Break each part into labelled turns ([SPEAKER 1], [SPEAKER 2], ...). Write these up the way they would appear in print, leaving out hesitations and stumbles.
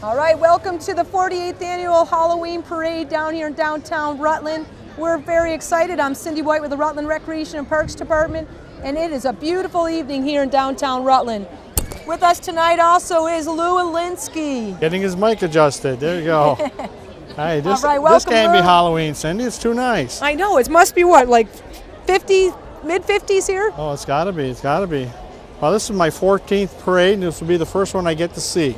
[SPEAKER 1] All right, welcome to the 48th Annual Halloween Parade down here in downtown Rutland. We're very excited. I'm Cindy White with the Rutland Recreation and Parks Department, and it is a beautiful evening here in downtown Rutland. With us tonight also is Lou Alinsky.
[SPEAKER 2] Getting his mic adjusted. There you go. Hey, this,
[SPEAKER 1] All right,
[SPEAKER 2] this can't
[SPEAKER 1] Lou.
[SPEAKER 2] be Halloween, Cindy. It's too nice.
[SPEAKER 1] I know, it must be what, like 50, mid-50s here?
[SPEAKER 2] Oh, it's got to be. It's got to be. Well, this is my 14th parade, and this will be the first one I get to see.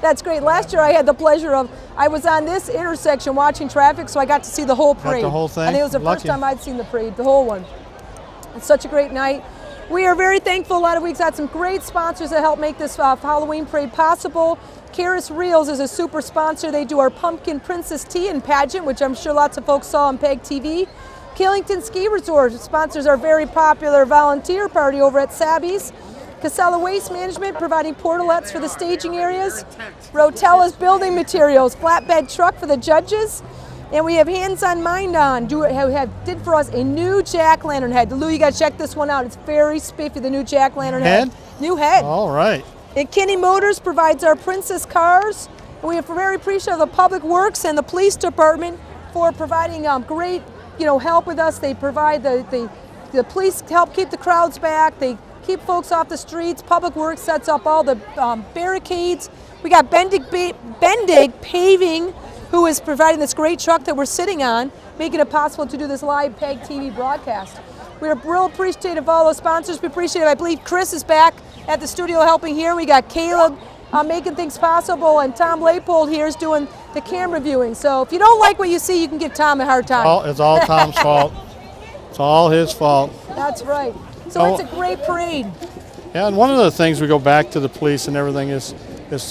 [SPEAKER 1] That's great. Last year I had the pleasure of, I was on this intersection watching traffic, so I got to see the whole parade.
[SPEAKER 2] Got the whole thing?
[SPEAKER 1] I think it was the first time I'd seen the parade, the whole one. It's such a great night. We are very thankful. A lot of weeks had some great sponsors that helped make this Halloween parade possible. Karis Reels is a super sponsor. They do our Pumpkin Princess Tea and Pageant, which I'm sure lots of folks saw on PEGTV. Killington Ski Resort sponsors our very popular volunteer party over at Sabby's. Casella Waste Management providing portalettes for the staging areas. Rotella's Building Materials, flatbed truck for the judges. And we have Hands on Mind On, did for us a new jack-lantern head. Lou, you got to check this one out. It's very spiffy, the new jack-lantern head. New head.
[SPEAKER 2] All right.
[SPEAKER 1] And Kinney Motors provides our Princess cars. And we are very appreciative of the Public Works and the Police Department for providing great help with us. They provide the police help keep the crowds back. They keep folks off the streets. Public Works sets up all the barricades. We got Bendig Paving, who is providing this great truck that we're sitting on, making it possible to do this live PEGTV broadcast. We're real appreciative of all those sponsors. We appreciate it. I believe Chris is back at the studio helping here. We got Caleb making things possible, and Tom Leipold here is doing the camera viewing. So if you don't like what you see, you can give Tom a hard time.
[SPEAKER 2] It's all Tom's fault. It's all his fault.
[SPEAKER 1] That's right. So it's a great parade.
[SPEAKER 2] Yeah, and one of the things we go back to the police and everything is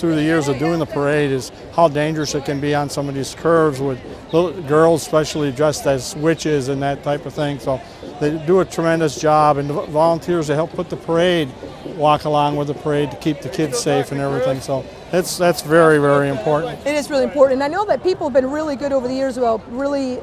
[SPEAKER 2] through the years of doing the parade is how dangerous it can be on some of these curves with little girls, especially dressed as witches and that type of thing. So they do a tremendous job, and the volunteers that help put the parade walk along with the parade to keep the kids safe and everything. So that's very, very important.
[SPEAKER 1] It is really important. And I know that people have been really good over the years about really,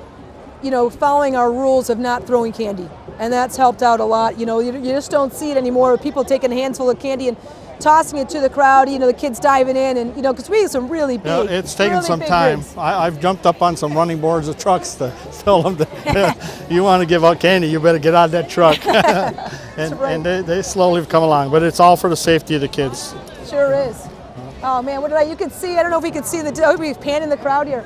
[SPEAKER 1] following our rules of not throwing candy. And that's helped out a lot. You just don't see it anymore. People taking a handful of candy and tossing it to the crowd, the kids diving in, and because we have some really big.
[SPEAKER 2] It's taken some time. I've jumped up on some running boards of trucks to tell them that you want to give out candy, you better get out of that truck. and they slowly have come along, but it's all for the safety of the kids.
[SPEAKER 1] Sure is. Oh man, you can see, I don't know if you can see we're panning the crowd here.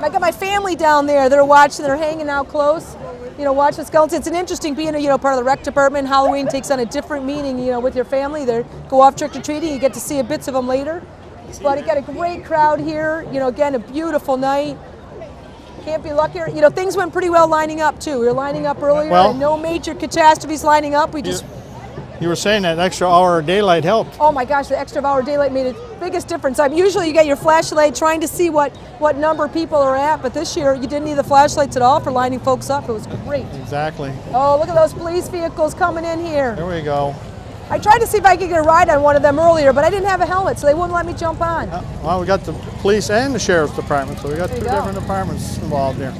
[SPEAKER 1] I got my family down there that are watching, they're hanging out close. Watch the skeletons. It's an interesting being part of the rec department. Halloween takes on a different meaning, with your family. They go off trick-or-treating. You get to see bits of them later. But you got a great crowd here. Again, a beautiful night. Can't be luckier. Things went pretty well lining up, too. We were lining up earlier. And no major catastrophes lining up.
[SPEAKER 2] You were saying that extra hour of daylight helped.
[SPEAKER 1] Oh my gosh, the extra hour of daylight made the biggest difference. Usually you get your flashlight trying to see what number people are at, but this year you didn't need the flashlights at all for lining folks up. It was great.
[SPEAKER 2] Exactly.
[SPEAKER 1] Oh, look at those police vehicles coming in here.
[SPEAKER 2] There we go.
[SPEAKER 1] I tried to see if I could get a ride on one of them earlier, but I didn't have a helmet, so they wouldn't let me jump on.
[SPEAKER 2] Well, we got the police and the sheriff's department, so we got two different departments involved here.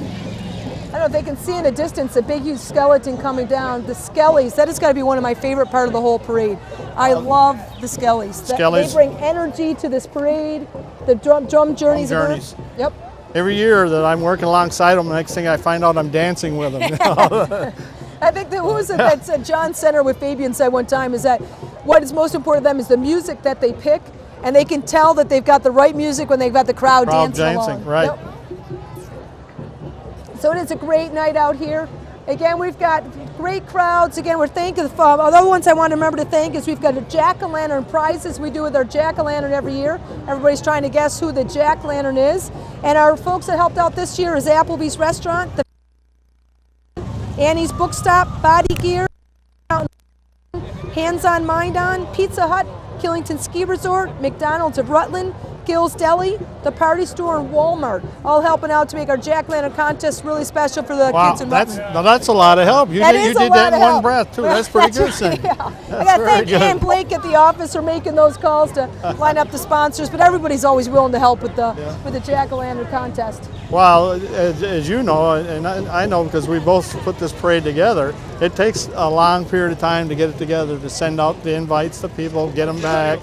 [SPEAKER 1] I don't know if they can see in the distance a big, huge skeleton coming down. The skellies, that has got to be one of my favorite part of the whole parade. I love the skellies. They bring energy to this parade. The drum journeys. Yep.
[SPEAKER 2] Every year that I'm working alongside them, the next thing I find out I'm dancing with them.
[SPEAKER 1] I think who was it that said, John Center with Fabian said one time, is that what is most important to them is the music that they pick, and they can tell that they've got the right music when they've got the crowd dancing along.
[SPEAKER 2] Right.
[SPEAKER 1] Yep. So it is a great night out here. Again, we've got great crowds. Again, we're thanking the other ones I want to remember to thank is we've got a jack-o'-lantern prizes we do with our jack-o'-lantern every year. Everybody's trying to guess who the jack-o'-lantern is. And our folks that helped out this year is Applebee's Restaurant, Annie's Bookstop, Body Gear, Hands on Mind On, Pizza Hut, Killington Ski Resort, McDonald's of Rutland, Gill's Deli, the Party Store, and Walmart, all helping out to make our jack-o'-lantern contest really special for the kids in Rutland.
[SPEAKER 2] That's a lot of help. You did that in one breath, too. That's pretty good, Cindy.
[SPEAKER 1] I got to thank Ann Blake at the office for making those calls to line up the sponsors, but everybody's always willing to help with the jack-o'-lantern contest.
[SPEAKER 2] Well, as you know, and I know because we both put this parade together, it takes a long period of time to get it together, to send out the invites to people, get them back.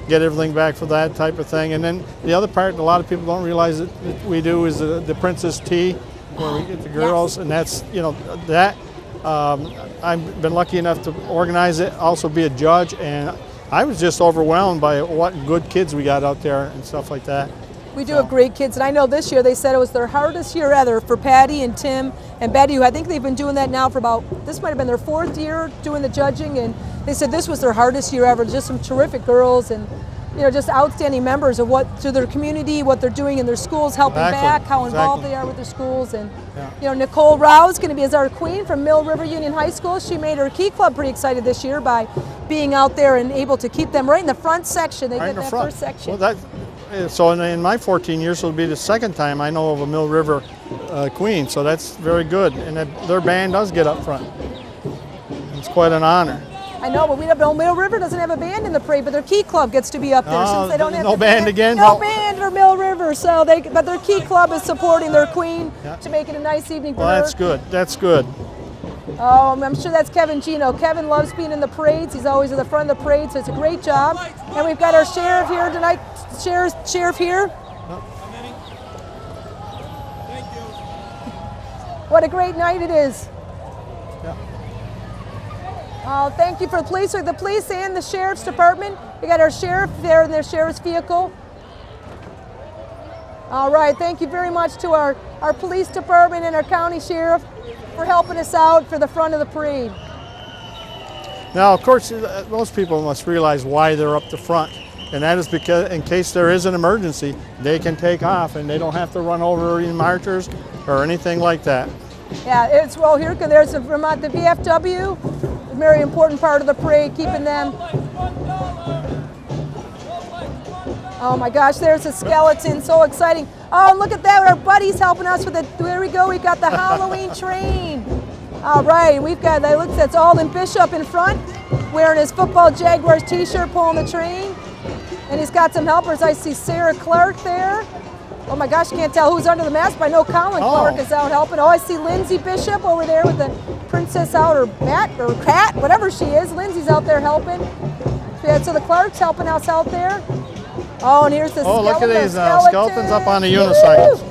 [SPEAKER 2] get everything back for that type of thing. And then the other part, a lot of people don't realize that we do is the Princess Tea, where we get the girls, and that's, you know, that I've been lucky enough to organize it, also be a judge, and I was just overwhelmed by what good kids we got out there and stuff like that.
[SPEAKER 1] We do have great kids, and I know this year they said it was their hardest year ever for Patty and Tim and Betty, who I think they've been doing that now for this might have been their 4th year doing the judging, and they said this was their hardest year ever. Just some terrific girls, and you know, just outstanding members of to their community, what they're doing in their schools, helping back, how involved they are with their schools. And you know, Nicole Brown is going to be as our queen from Mill River Union High School. She made her Key Club pretty excited this year by being out there and able to keep them right in the front section. They get that first section.
[SPEAKER 2] Well, so in my 14 years, it'll be the 2nd time I know of a Mill River queen, so that's very good. And their band does get up front. It's quite an honor.
[SPEAKER 1] I know, but we don't know. Mill River doesn't have a band in the parade, but their Key Club gets to be up there since they don't have
[SPEAKER 2] no band again.
[SPEAKER 1] No band for Mill River, so but their Key Club is supporting their queen to make it a nice evening for her.
[SPEAKER 2] Well, that's good. That's good.
[SPEAKER 1] Oh, I'm sure that's Kevin Gino. Kevin loves being in the parades. He's always at the front of the parade, so it's a great job. And we've got our sheriff here tonight. Sheriff here.
[SPEAKER 3] Thank you.
[SPEAKER 1] What a great night it is. Thank you for the police and the sheriff's department. We got our sheriff there in their sheriff's vehicle. All right, thank you very much to our police department and our county sheriff for helping us out for the front of the parade.
[SPEAKER 2] Now, of course, most people must realize why they're up the front, and that is because in case there is an emergency, they can take off and they don't have to run over any marchers or anything like that.
[SPEAKER 1] Yeah, there's the Vermont, the VFW, a very important part of the parade, keeping them. Oh my gosh, there's a skeleton, so exciting. Oh, look at that, our buddies helping us with there we go, we've got the Halloween train. All right, we've got, that's Alden Bishop in front, wearing his football Jaguars t-shirt, pulling the train. And he's got some helpers. I see Sarah Clark there. Oh my gosh, can't tell who's under the mask, but I know Colin Clark is out helping. Oh, I see Lindsay Bishop over there with the princess out, or bat, or cat, whatever she is. Lindsay's out there helping. So the Clark's helping us out there. Oh, and here's the
[SPEAKER 2] look at these skeletons up on the unicycles.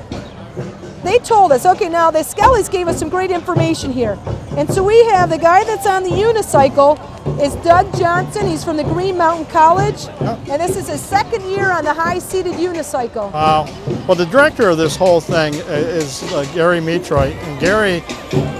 [SPEAKER 1] They told us, okay, now the Skellies gave us some great information here. And so we have the guy that's on the unicycle is Doug Johnson. He's from the Green Mountain College. Yep. And this is his 2nd year on the high-seated unicycle.
[SPEAKER 2] Well, the director of this whole thing is Gary Metroy. And Gary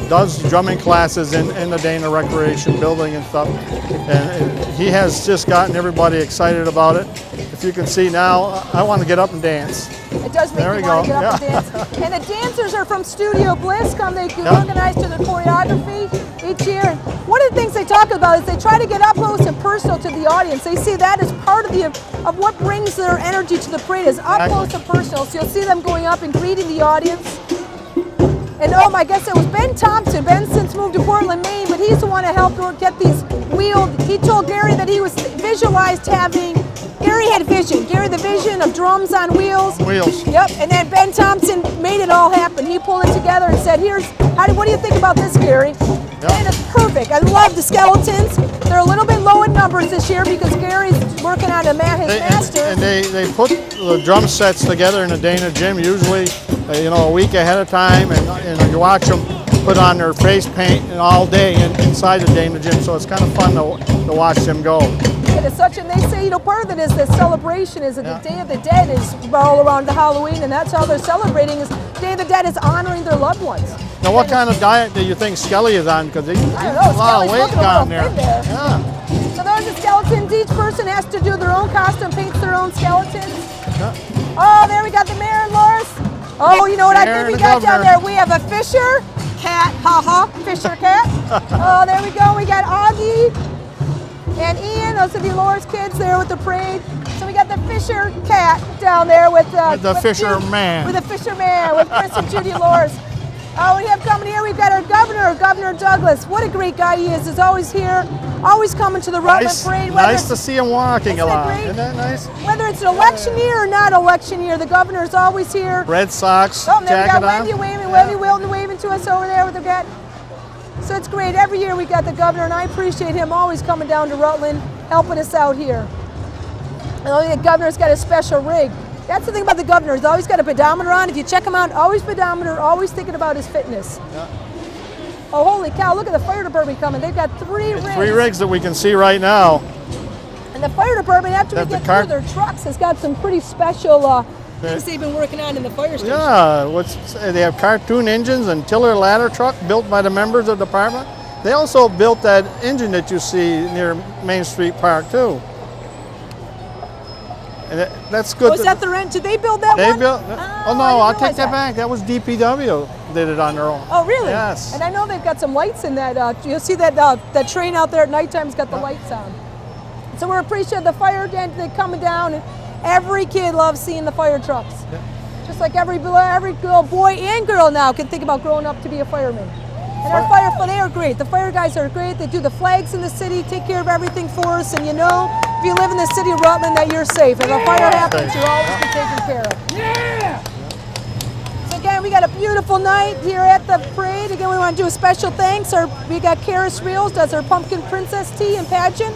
[SPEAKER 2] does drumming classes in the Dana Recreation Building and stuff. And he has just gotten everybody excited about it. If you can see now, I want to get up and dance.
[SPEAKER 1] It does make you want to get up and dance. And the dancers are from Studio Bliss. They organize to the choreography each year. And one of the things they talk about is they try to get up close and personal to the audience. They see that as part of what brings their energy to the parade, is up close and personal. So you'll see them going up and greeting the audience. And oh my gosh, it was Ben Thompson. Ben's since moved to Portland, Maine, but he's the one that helped get these wheeled. He told Gary that he was visualized having, Gary had vision. Gary, the vision of drums on wheels.
[SPEAKER 2] Wheels.
[SPEAKER 1] Yep, and then Ben Thompson made it all happen. He pulled it together and said, what do you think about this, Gary? Yep. And it's perfect. I love the skeletons. They're a little bit low in numbers this year because Gary's working on his master.
[SPEAKER 2] And they put the drum sets together in the Dana gym, usually a week ahead of time, and you watch them put on their face paint and all day inside the Dana gym, so it's kind of fun to watch them go.
[SPEAKER 1] It is such, and they say, part of it is the celebration is that the Day of the Dead is all around the Halloween, and that's how they're celebrating, is Day of the Dead is honoring their loved ones.
[SPEAKER 2] Now, what kind of diet do you think Skelly is on? Because he's a lot of weight down there. Yeah.
[SPEAKER 1] So those are skeletons. Each person has to do their own costume, paints their own skeletons. Yeah. Oh, there we got the mayor and Loris. Oh, you know what I think we got down there? We have a Fisher cat, Fisher cat. Oh, there we go. We got Augie and Ian. Those would be Laura's kids there with the parade. So we got the Fisher cat down there with
[SPEAKER 2] the Fisherman.
[SPEAKER 1] With the Fisherman, with Chris and Judy Loris. Oh, we have coming here, we've got our Governor Douglas. What a great guy he is. He's always here, always coming to the Rutland Parade.
[SPEAKER 2] Nice to see him walking a lot. Isn't that nice?
[SPEAKER 1] Whether it's an election year or not election year, the governor is always here.
[SPEAKER 2] Red Sox
[SPEAKER 1] jacket on.
[SPEAKER 2] There we got
[SPEAKER 1] Wendy waving, Wendy Wilton waving to us over there with the cat. So it's great. Every year we got the governor, and I appreciate him always coming down to Rutland, helping us out here. And the governor's got a special rig. That's the thing about the governor. He's always got a pedometer on. If you check him out, always pedometer, always thinking about his fitness.
[SPEAKER 2] Yeah.
[SPEAKER 1] Oh, holy cow, look at the fire department coming. They've got 3 rigs.
[SPEAKER 2] 3 rigs that we can see right now.
[SPEAKER 1] And the fire department, after we get through their trucks, has got some pretty special things they've been working on in the fire station.
[SPEAKER 2] Yeah, they have cartoon engines and tiller ladder truck built by the members of the department. They also built that engine that you see near Main Street Park too. And that's good.
[SPEAKER 1] Was that their end? Did they build that
[SPEAKER 2] They
[SPEAKER 1] one?
[SPEAKER 2] built. Oh no, I'll take that back. That was DPW did it on their own.
[SPEAKER 1] Oh really?
[SPEAKER 2] Yes.
[SPEAKER 1] And I know they've got some lights in that. You'll see that train out there at nighttime's got the lights on. So we're appreciative of the fire they're coming down, and every kid loves seeing the fire trucks.
[SPEAKER 2] Yeah.
[SPEAKER 1] Just like every little boy and girl now can think about growing up to be a fireman. And our they are great. The fire guys are great. They do the flags in the city, take care of everything for us, and you know, if you live in the city of Rutland, that you're safe. If a fire happens, you'll always be taken care of.
[SPEAKER 3] Yeah!
[SPEAKER 1] So again, we got a beautiful night here at the parade. Again, we want to do a special thanks. We got Karis Reels does our Pumpkin Princess Tea and Pageant.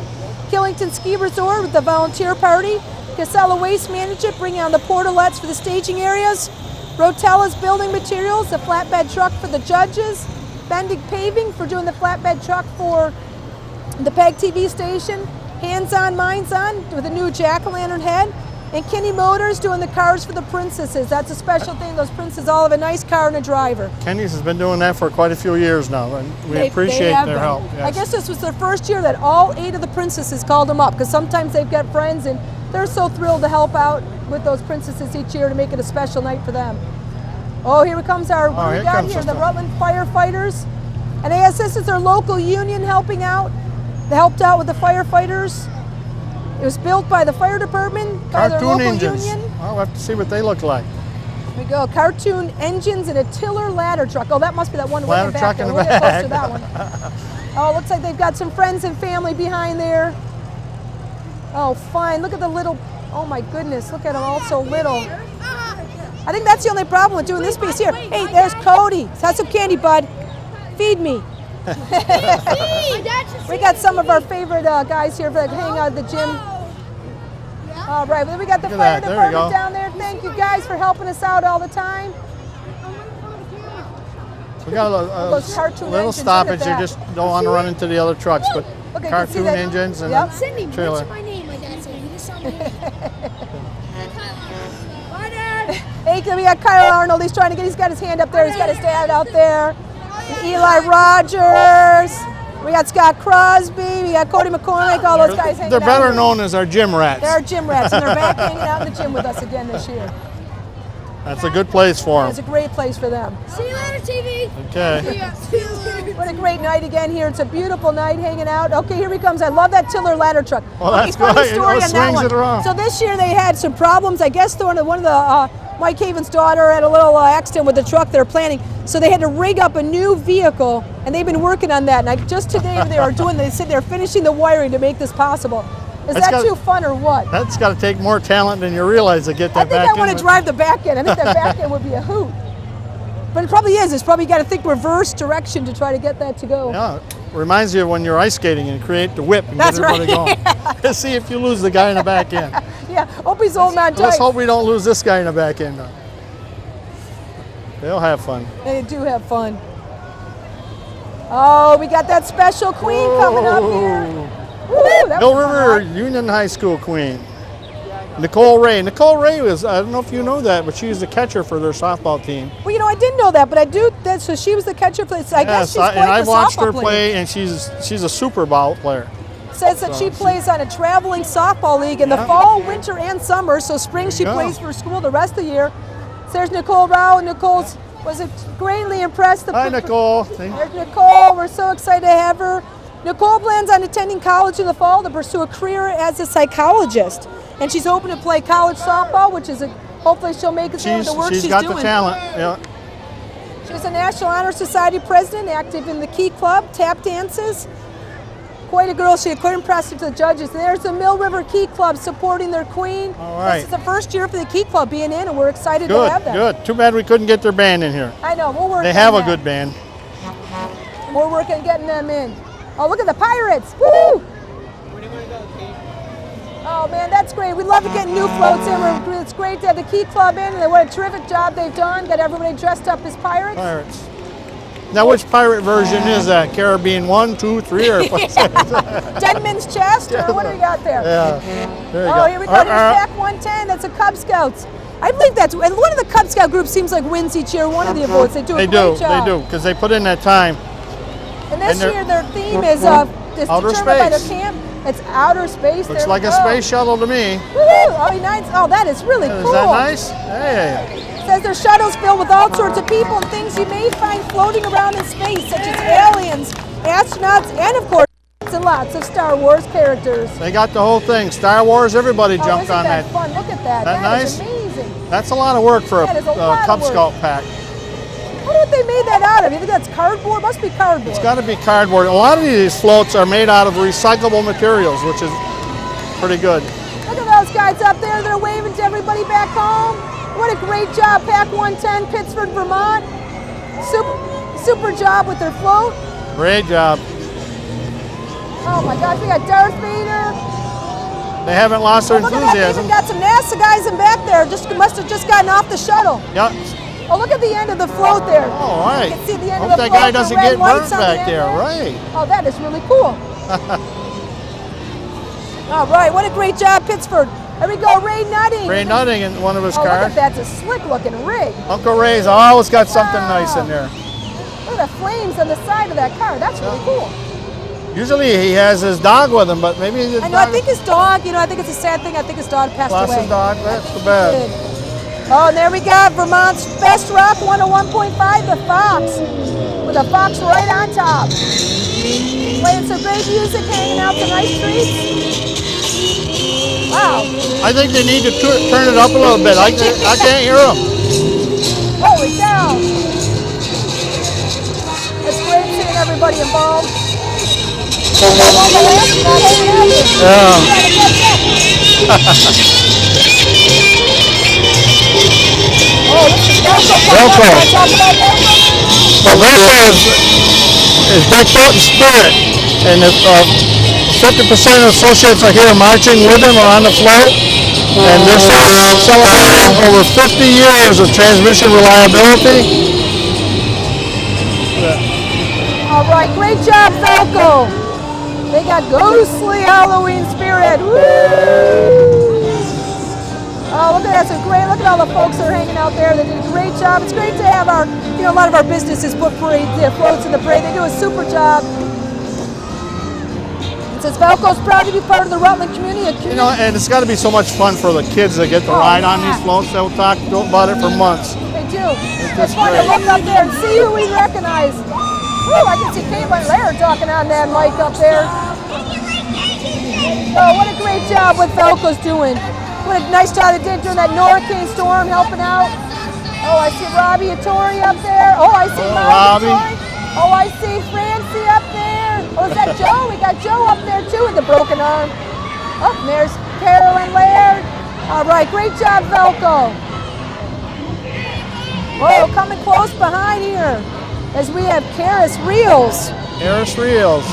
[SPEAKER 1] Killington Ski Resort with the volunteer party. Casella Waste Management bringing on the portalettes for the staging areas. Rotella's Building Materials, the flatbed truck for the judges. Bendig Paving for doing the flatbed truck for the PEGTV station. Hands On, Minds On with a new jack-o'-lantern head. And Kenny Motors doing the cars for the princesses. That's a special thing. Those princesses all have a nice car and a driver.
[SPEAKER 2] Kenny's has been doing that for quite a few years now, and we appreciate their help. Yes.
[SPEAKER 1] I guess this was their first year that all 8 of the princesses called them up, because sometimes they've got friends and they're so thrilled to help out with those princesses each year to make it a special night for them. Oh, here comes our, what do we got here? The Rutland firefighters. And I guess this is their local union helping out. They helped out with the firefighters. It was built by the fire department, by their local
[SPEAKER 2] engines.
[SPEAKER 1] union.
[SPEAKER 2] I'll have to see what they look like.
[SPEAKER 1] Here we go, cartoon engines and a tiller ladder truck. Oh, that must be that one way
[SPEAKER 2] Ladder
[SPEAKER 1] back
[SPEAKER 2] truck
[SPEAKER 1] there.
[SPEAKER 2] in the
[SPEAKER 1] We'll get close
[SPEAKER 2] back.
[SPEAKER 1] to that one. Oh, looks like they've got some friends and family behind there. Oh, fine. Look at the little, oh my goodness, look at them all so little. I think that's the only problem with doing this piece here. Hey, there's Cody. Have some candy, bud. Feed me. We got some of our favorite guys here that hang out at the gym. All right, well, we got the fire department down there. Thank you guys for helping us out all the time.
[SPEAKER 2] We got a little stoppage. They just don't want to run into the other trucks, but cartoon engines and a trailer.
[SPEAKER 3] What's my name? My dad said, "This is my name." Bye, Dad.
[SPEAKER 1] Hey, we got Kyle Arnold. He's got his hand up there. He's got his dad out there. And Eli Rogers. We got Scott Crosby. We got Cody McCormick. All those guys hanging out.
[SPEAKER 2] They're better known as our gym rats.
[SPEAKER 1] They're our gym rats, and they're back hanging out in the gym with us again this year.
[SPEAKER 2] That's a good place for them.
[SPEAKER 1] It's a great place for them.
[SPEAKER 3] See you later, TV.
[SPEAKER 2] Okay.
[SPEAKER 1] What a great night again here. It's a beautiful night hanging out. Okay, here he comes. I love that tiller ladder truck.
[SPEAKER 2] Well,
[SPEAKER 1] okay,
[SPEAKER 2] that's
[SPEAKER 1] funny
[SPEAKER 2] great.
[SPEAKER 1] story
[SPEAKER 2] It
[SPEAKER 1] on that
[SPEAKER 2] swings
[SPEAKER 1] one.
[SPEAKER 2] it around.
[SPEAKER 1] So this year they had some problems. I guess one of the Mike Haven's daughter had a little accident with the truck they're planning. So they had to rig up a new vehicle, and they've been working on that. And just today they said they're finishing the wiring to make this possible. Is that too fun or what?
[SPEAKER 2] That's got to take more talent than you realize to get that back in.
[SPEAKER 1] I think I want to drive the back end. I think that back end would be a hoot. But it probably is. It's probably got to think reverse direction to try to get that to go.
[SPEAKER 2] Yeah, reminds you of when you're ice skating and create the whip and
[SPEAKER 1] That's
[SPEAKER 2] get everybody
[SPEAKER 1] right.
[SPEAKER 2] going. See if you lose the guy in the back end.
[SPEAKER 1] Yeah, hope he's holding on tight.
[SPEAKER 2] Let's hope we don't lose this guy in the back end, though. They'll have fun.
[SPEAKER 1] They do have fun. Oh, we got that special queen coming up here. Woo, that
[SPEAKER 2] Mill
[SPEAKER 1] was
[SPEAKER 2] River
[SPEAKER 1] fun.
[SPEAKER 2] Union High School queen, Nicole Ray. Nicole Ray was, I don't know if you know that, but she was the catcher for their softball team.
[SPEAKER 1] Well, I didn't know that, but I do. So she was the catcher for this. I guess she's quite
[SPEAKER 2] and I
[SPEAKER 1] the
[SPEAKER 2] watched
[SPEAKER 1] softball
[SPEAKER 2] her
[SPEAKER 1] player.
[SPEAKER 2] play, and she's a super ball player.
[SPEAKER 1] Says that she plays on a traveling softball league in the fall, winter, and summer. So spring she plays for school the rest of the year. So there's Nicole Brown. Nicole's was greatly impressed.
[SPEAKER 2] Hi, Nicole.
[SPEAKER 1] There's Nicole. We're so excited to have her. Nicole plans on attending college in the fall to pursue a career as a psychologist. And she's hoping to play college softball, which is hopefully she'll make it through the work she's doing.
[SPEAKER 2] She's got the talent. Yeah.
[SPEAKER 1] She's a National Honor Society president, active in the Key Club, tap dances. Quite a girl. She was quite impressive to the judges. And there's the Mill River Key Club supporting their queen.
[SPEAKER 2] All right.
[SPEAKER 1] This is the first year for the Key Club being in, and we're excited to have them.
[SPEAKER 2] Good. Too bad we couldn't get their band in here.
[SPEAKER 1] I know. We'll work.
[SPEAKER 2] They have a good band.
[SPEAKER 1] We're working on getting them in. Oh, look at the Pirates! Woo! Oh man, that's great. We love to get new floats in. It's great to have the Key Club in, and what a terrific job they've done. Got everybody dressed up as pirates.
[SPEAKER 2] Pirates. Now, which pirate version is that? Caribbean 1, 2, 3, or
[SPEAKER 1] Dead Man's Chest, or what do we got there?
[SPEAKER 2] Yeah. There you
[SPEAKER 1] Oh,
[SPEAKER 2] go.
[SPEAKER 1] here we go. Here's Pack 110. That's the Cub Scouts. I believe that's, and one of the Cub Scout groups seems like wins each year. One of the awards. They do a great job.
[SPEAKER 2] They do, because they put in that time.
[SPEAKER 1] And this
[SPEAKER 2] And
[SPEAKER 1] year their theme is
[SPEAKER 2] outer
[SPEAKER 1] determined by their
[SPEAKER 2] space.
[SPEAKER 1] camp. It's outer space.
[SPEAKER 2] Looks like a space shuttle to me.
[SPEAKER 1] Woo-hoo. Oh, nice. Oh, that is really cool.
[SPEAKER 2] Is that nice? Hey.
[SPEAKER 1] It says their shuttles filled with all sorts of people and things you may find floating around in space, such as aliens, astronauts, and of course, lots of Star Wars characters.
[SPEAKER 2] They got the whole thing. Star Wars, everybody jumped
[SPEAKER 1] isn't
[SPEAKER 2] on
[SPEAKER 1] that
[SPEAKER 2] that.
[SPEAKER 1] fun? Look at that.
[SPEAKER 2] That
[SPEAKER 1] That
[SPEAKER 2] nice?
[SPEAKER 1] is amazing.
[SPEAKER 2] That's a lot of work for a
[SPEAKER 1] That is a lot of
[SPEAKER 2] Cub
[SPEAKER 1] work.
[SPEAKER 2] Scout pack.
[SPEAKER 1] I wonder what they made that out of. You think that's cardboard? Must be cardboard.
[SPEAKER 2] It's got to be cardboard. A lot of these floats are made out of recyclable materials, which is pretty good.
[SPEAKER 1] Look at those guys up there. They're waving to everybody back home. What a great job, Pack 110, Pittsford, Vermont. Super job with their float.
[SPEAKER 2] Great job.
[SPEAKER 1] Oh my gosh, we got Darth Vader.
[SPEAKER 2] They haven't lost their
[SPEAKER 1] Look at that, they
[SPEAKER 2] enthusiasm.
[SPEAKER 1] even got some NASA guys in back there. Must have just gotten off the shuttle.
[SPEAKER 2] Yep.
[SPEAKER 1] Oh, look at the end of the float there.
[SPEAKER 2] All right.
[SPEAKER 1] You can see the end
[SPEAKER 2] Hope
[SPEAKER 1] of the
[SPEAKER 2] that
[SPEAKER 1] float.
[SPEAKER 2] guy
[SPEAKER 1] the
[SPEAKER 2] doesn't
[SPEAKER 1] red
[SPEAKER 2] get
[SPEAKER 1] lights
[SPEAKER 2] burnt
[SPEAKER 1] on the
[SPEAKER 2] back
[SPEAKER 1] end
[SPEAKER 2] there. Right.
[SPEAKER 1] Oh, that is really cool. All right, what a great job, Pittsford. There we go, Ray Nutting.
[SPEAKER 2] Ray Nutting in one of his
[SPEAKER 1] Oh, look
[SPEAKER 2] cars.
[SPEAKER 1] at that. It's a slick-looking rig.
[SPEAKER 2] Uncle Ray's always got something nice in there.
[SPEAKER 1] Look at the flames on the side of that car. That's really cool.
[SPEAKER 2] Usually he has his dog with him, but maybe his
[SPEAKER 1] I know, I
[SPEAKER 2] dog
[SPEAKER 1] think his dog, I think it's a sad thing. I think his dog passed
[SPEAKER 2] lost
[SPEAKER 1] away.
[SPEAKER 2] his dog. That's too bad.
[SPEAKER 1] Oh, and there we go, Vermont's best rock, 101.5, the Fox, with a fox right on top. Playing some great music, hanging out some nice treats. Wow.
[SPEAKER 2] I think they need to turn it up a little bit. I can't hear them.
[SPEAKER 1] Holy cow. It's great seeing everybody involved.
[SPEAKER 2] Yeah.
[SPEAKER 1] Oh, this is
[SPEAKER 2] Velcro. Well, Velcro is decked out in spirit, and if 50% of associates are here marching with them or on the float, and they're celebrating over 50 years of transmission reliability.
[SPEAKER 1] All right, great job, Falco. They got ghostly Halloween spirit. Woo! Oh, look at that! So great. Look at all the folks that are hanging out there. They did a great job. It's great to have our, a lot of our businesses put floats in the parade. They do a super job. It says Falco's proud to be part of the Rutland community.
[SPEAKER 2] And it's got to be so much fun for the kids that get to ride on these floats. They'll talk about it for months.
[SPEAKER 1] They do. It's
[SPEAKER 2] just
[SPEAKER 1] fun
[SPEAKER 2] great.
[SPEAKER 1] to look up there and see who we recognize. Woo, I can see Caitlin Laird talking on that mic up there. Oh, what a great job what Falco's doing. What a nice job they did during that hurricane storm, helping out. Oh, I see Robbie Attori up there. Oh, I see Robbie Attori. Oh, I see Francie up there. Oh, is that Joe? We got Joe up there too with the broken arm. Oh, and there's Carolyn Laird. All right, great job, Falco. Whoa, coming close behind here as we have Karis Reels.
[SPEAKER 2] Harris Reels.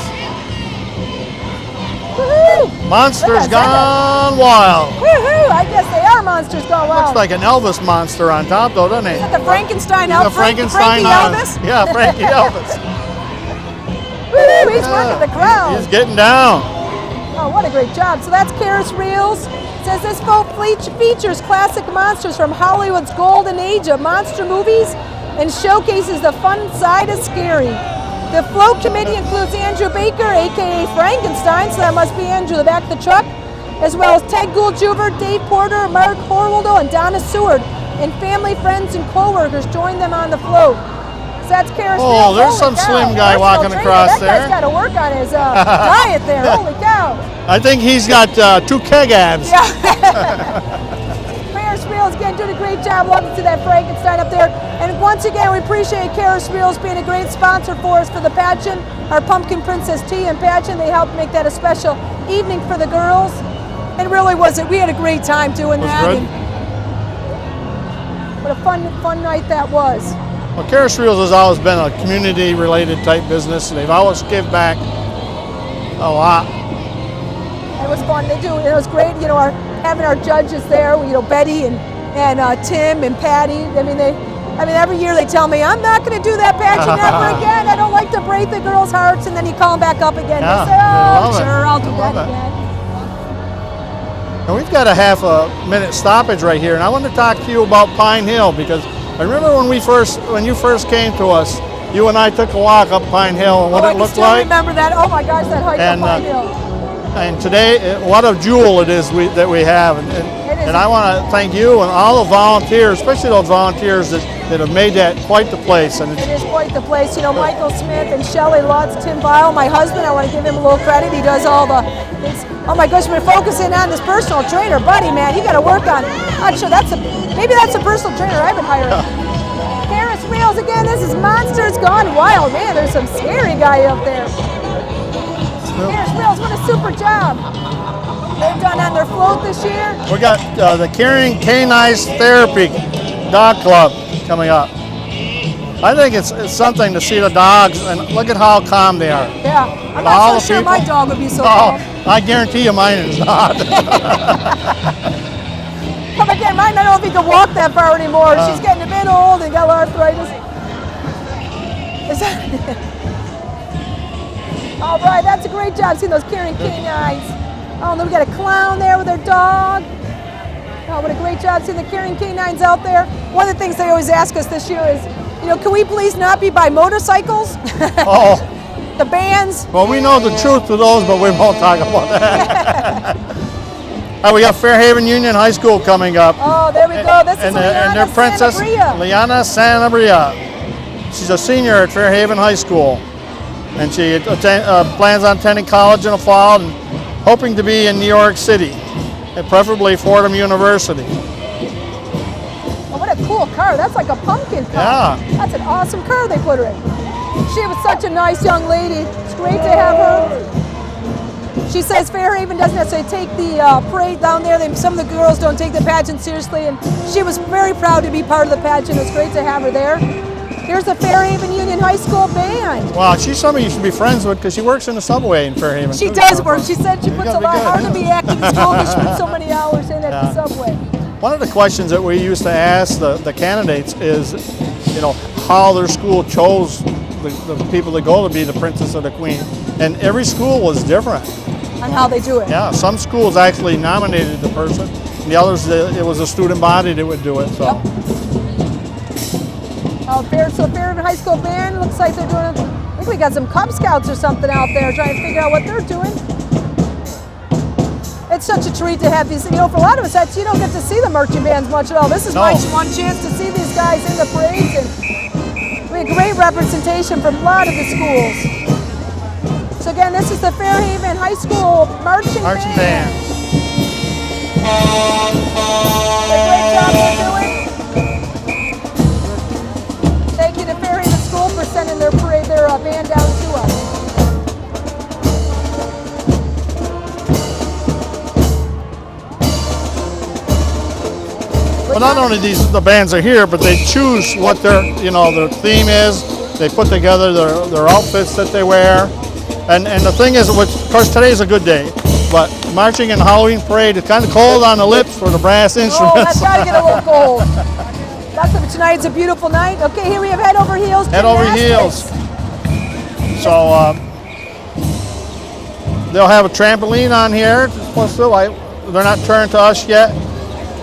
[SPEAKER 1] Woohoo!
[SPEAKER 2] Monsters Gone Wild.
[SPEAKER 1] Woohoo! I guess they are monsters gone wild.
[SPEAKER 2] Looks like an Elvis monster on top, though, doesn't he?
[SPEAKER 1] Is that the Frankenstein
[SPEAKER 2] The
[SPEAKER 1] Elvis?
[SPEAKER 2] Frankenstein
[SPEAKER 1] Frankie Elvis?
[SPEAKER 2] Yeah, Frankie Elvis.
[SPEAKER 1] Woo! He's working the crowd.
[SPEAKER 2] He's getting down.
[SPEAKER 1] Oh, what a great job. So that's Karis Reels. It says this folk features classic monsters from Hollywood's golden age of monster movies and showcases the fun side of scary. The float committee includes Andrew Baker, a.k.a. Frankenstein, so that must be Andrew, the back of the truck, as well as Ted Gould-Juver, Dave Porter, Mark Horwaldo, and Donna Seward. And family, friends, and co-workers join them on the float. So that's Karis Reels.
[SPEAKER 2] Oh, there's
[SPEAKER 1] Holy
[SPEAKER 2] some
[SPEAKER 1] cow.
[SPEAKER 2] slim guy
[SPEAKER 1] Personal
[SPEAKER 2] walking
[SPEAKER 1] trainer.
[SPEAKER 2] across
[SPEAKER 1] that guy's
[SPEAKER 2] there.
[SPEAKER 1] got to work on his diet there. Holy cow.
[SPEAKER 2] I think he's got 2 keg abs.
[SPEAKER 1] Karis Reels, again, doing a great job. Love to see that Frankenstein up there. And once again, we appreciate Karis Reels being a great sponsor for us for the pageant, our Pumpkin Princess Tea and pageant. They helped make that a special evening for the girls. And really we had a great time doing that.
[SPEAKER 2] Good.
[SPEAKER 1] And what a fun night that was.
[SPEAKER 2] Well, Karis Reels has always been a community-related type business. They've always give back a lot.
[SPEAKER 1] And It was fun. They do. It was great. You know, having our judges there. You know, Betty and Tim and Patty. I mean, every year they tell me, I'm not going to do that pageant ever again. I don't like to break the girls' hearts. And then you call them back up again.
[SPEAKER 2] Yeah,
[SPEAKER 1] They say, oh,
[SPEAKER 2] I
[SPEAKER 1] sure, I'll do
[SPEAKER 2] love
[SPEAKER 1] that
[SPEAKER 2] it.
[SPEAKER 1] again.
[SPEAKER 2] And we've got a half a minute stoppage right here, and I want to talk to you about Pine Hill, because I remember when you first came to us, you and I took a walk up Pine Hill and what it looked
[SPEAKER 1] I
[SPEAKER 2] like.
[SPEAKER 1] still remember that. Oh my gosh, that hike up Pine Hill.
[SPEAKER 2] And today, what a jewel it is that we have. And I want to thank you and all the volunteers, especially those volunteers that have made that quite the place. And
[SPEAKER 1] it is quite the place. You know, Michael Smith and Shelley Lutz, Tim Vile, my husband, I want to give him a little credit. He does all the, oh my gosh, we're focusing on this personal trainer. Buddy, man, you got to work on, I'm sure maybe that's a personal trainer I've been hiring. Ferris wheels again, this is Monsters Gone Wild. Man, there's some scary guy up there. Ferris wheels, what a super job. They've done on their float this year.
[SPEAKER 2] We got the Caring Canines Therapy Dog Club coming up. I think it's something to see the dogs, and look at how calm they are.
[SPEAKER 1] Yeah, I'm not so sure my dog would be so calm.
[SPEAKER 2] I guarantee you mine is not.
[SPEAKER 1] But again, mine, I don't know if he can walk that far anymore. She's getting a bit old and got arthritis. All right, that's a great job seeing those Caring Canines. Oh, and then we got a clown there with their dog. Oh, what a great job seeing the Caring Canines out there. One of the things they always ask us this year is, you know, can we please not be by motorcycles?
[SPEAKER 2] Oh.
[SPEAKER 1] The bands.
[SPEAKER 2] Well, we know the truth to those, but we won't talk about that. We got Fairhaven Union High School coming up.
[SPEAKER 1] Oh, there we go. This is
[SPEAKER 2] their princess, Liana Sanabria. She's a senior at Fairhaven High School, and she plans on attending college in the fall and hoping to be in New York City, and preferably Fordham University.
[SPEAKER 1] Oh, what a cool car. That's like a pumpkin car.
[SPEAKER 2] Yeah.
[SPEAKER 1] That's an awesome car they put her in. She was such a nice young lady. It's great to have her. She says Fairhaven doesn't necessarily take the parade down there. Some of the girls don't take the pageant seriously, and she was very proud to be part of the pageant. It's great to have her there. Here's the Fairhaven Union High School band.
[SPEAKER 2] Wow, she's somebody you should be friends with because she works in the subway in Fairhaven.
[SPEAKER 1] She does work. She said she puts a lot hard to be active in school because she puts so many hours in at the subway.
[SPEAKER 2] One of the questions that we used to ask the candidates is, you know, how their school chose the people that go to be the princess or the queen. And every school was different.
[SPEAKER 1] On how they do it.
[SPEAKER 2] Yeah, some schools actually nominated the person, and the others, it was a student body that would do it. So.
[SPEAKER 1] Yep. So Fairhaven High School band, looks like they're doing, I think we got some Cub Scouts or something out there trying to figure out what they're doing. It's such a treat to have these, you know, for a lot of us, you don't get to see the marching bands much at all. This is my one chance to see these guys in the parades, and we have great representation from a lot of the schools. So again, this is the Fairhaven High School marching band. Great job they're doing. Thank you to Fairhaven School for sending their parade, their band down to us.
[SPEAKER 2] Well, not only the bands are here, but they choose what their theme is. They put together their outfits that they wear. And the thing is, of course, today's a good day, but marching in the Halloween parade is kind of cold on the lips for the brass instruments.
[SPEAKER 1] Oh, that's got to get a little cold. Tonight's a beautiful night. Okay, here we have Head Over Heels
[SPEAKER 2] Head Over Heels. So they'll have a trampoline on here. They're not turned to us yet.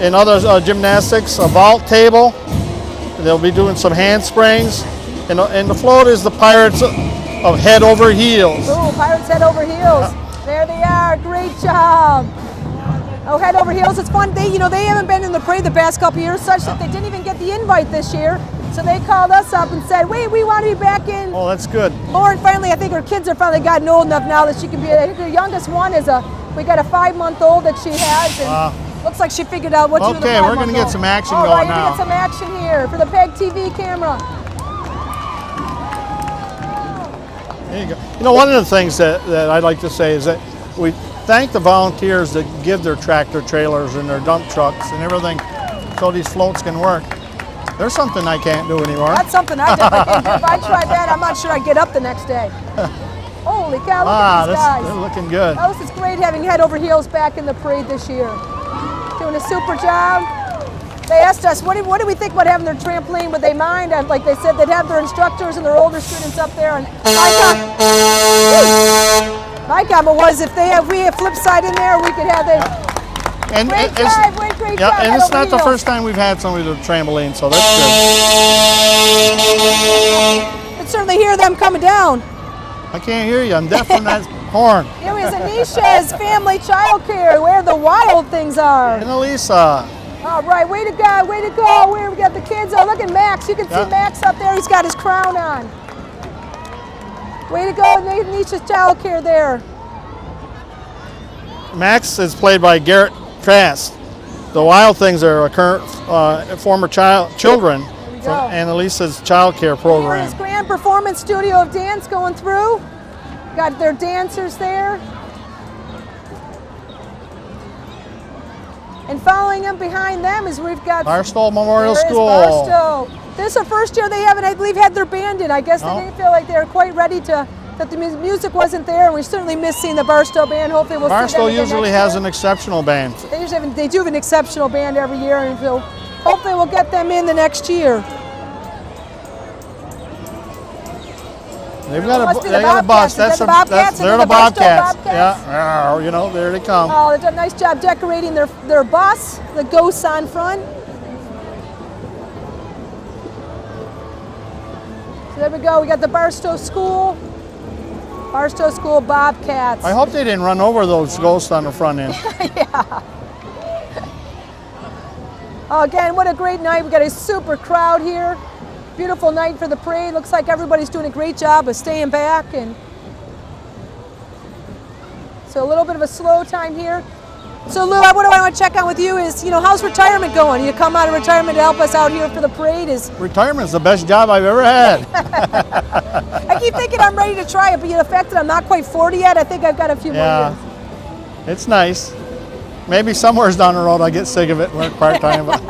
[SPEAKER 2] In other gymnastics, a vault table. They'll be doing some handsprings. And the float is the Pirates of Head Over Heels.
[SPEAKER 1] Ooh, Pirates Head Over Heels. There they are. Great job. Oh, Head Over Heels. It's fun. They haven't been in the parade the past couple years, such that they didn't even get the invite this year. So they called us up and said, wait, we want to be back in.
[SPEAKER 2] Oh, that's good.
[SPEAKER 1] Lauren finally, I think her kids are finally gotten old enough now that she can be. I think her youngest one is we got a 5-month-old that she has. And looks like she figured out what to do with the 5-month-old.
[SPEAKER 2] Okay, we're going to get some action going now.
[SPEAKER 1] All right, we're going to get some action here for the PEGTV camera.
[SPEAKER 2] There you go. You know, one of the things that I'd like to say is that we thank the volunteers that give their tractor trailers and their dump trucks and everything so these floats can work. There's something I can't do anymore.
[SPEAKER 1] That's something I definitely can't do. If I tried that, I'm not sure I'd get up the next day. Oh, Holy cow, look at these guys.
[SPEAKER 2] They're looking good.
[SPEAKER 1] Oh, this is great having head over heels back in the parade this year. Doing a super job. They asked us, what do we think about having their trampoline? Would they mind? And like they said, they'd have their instructors and their older students up there. And my comment was, if we have flip side in there, we could have great job.
[SPEAKER 2] And it's not the first time we've had somebody with a trampoline, so that's good.
[SPEAKER 1] You can certainly hear them coming down.
[SPEAKER 2] I can't hear you. I'm deaf from that horn.
[SPEAKER 1] Here is Anisha's Family Childcare, where the wild things are.
[SPEAKER 2] And Elisa.
[SPEAKER 1] All right, way to go, way to go. Where we got the kids. Oh, look at Max. You can see Max up there. He's got his crown on. Way to go, Anisha's Childcare there.
[SPEAKER 2] Max is played by Garrett Trask. The Wild Things are a current former children from Annalisa's child care program.
[SPEAKER 1] Here's Grand Performance Studio of Dance going through. Got their dancers there. And following them behind them is we've got
[SPEAKER 2] Barstow Memorial School.
[SPEAKER 1] Barstow. This is the first year they haven't, I believe, had their band in. I guess they didn't feel like they were quite ready to, that the music wasn't there, and we certainly miss seeing the Barstow band. Hopefully we'll see them
[SPEAKER 2] Barstow
[SPEAKER 1] again
[SPEAKER 2] usually
[SPEAKER 1] next
[SPEAKER 2] has
[SPEAKER 1] year.
[SPEAKER 2] an exceptional band.
[SPEAKER 1] They do have an exceptional band every year, and so hopefully we'll get them in the next year.
[SPEAKER 2] They've got a
[SPEAKER 1] Bobcats.
[SPEAKER 2] bus.
[SPEAKER 1] They're the Bobcats.
[SPEAKER 2] They're the Bobcats. Yeah, you know, there they come.
[SPEAKER 1] Oh, they've done a nice job decorating their bus, the ghosts on front. So there we go. We got the Barstow School Bobcats.
[SPEAKER 2] I hope they didn't run over those ghosts on the front end.
[SPEAKER 1] Yeah. Oh, again, what a great night. We got a super crowd here. Beautiful night for the parade. Looks like everybody's doing a great job of staying back, and so a little bit of a slow time here. So Lou, what I want to check on with you is, how's retirement going? You come out of retirement to help us out here for the parade.
[SPEAKER 2] Retirement's the best job I've ever had.
[SPEAKER 1] I keep thinking I'm ready to try it, but the fact that I'm not quite 40 yet, I think I've got a few more years.
[SPEAKER 2] It's nice. Maybe somewhere down the road I'll get sick of it and work part-time, but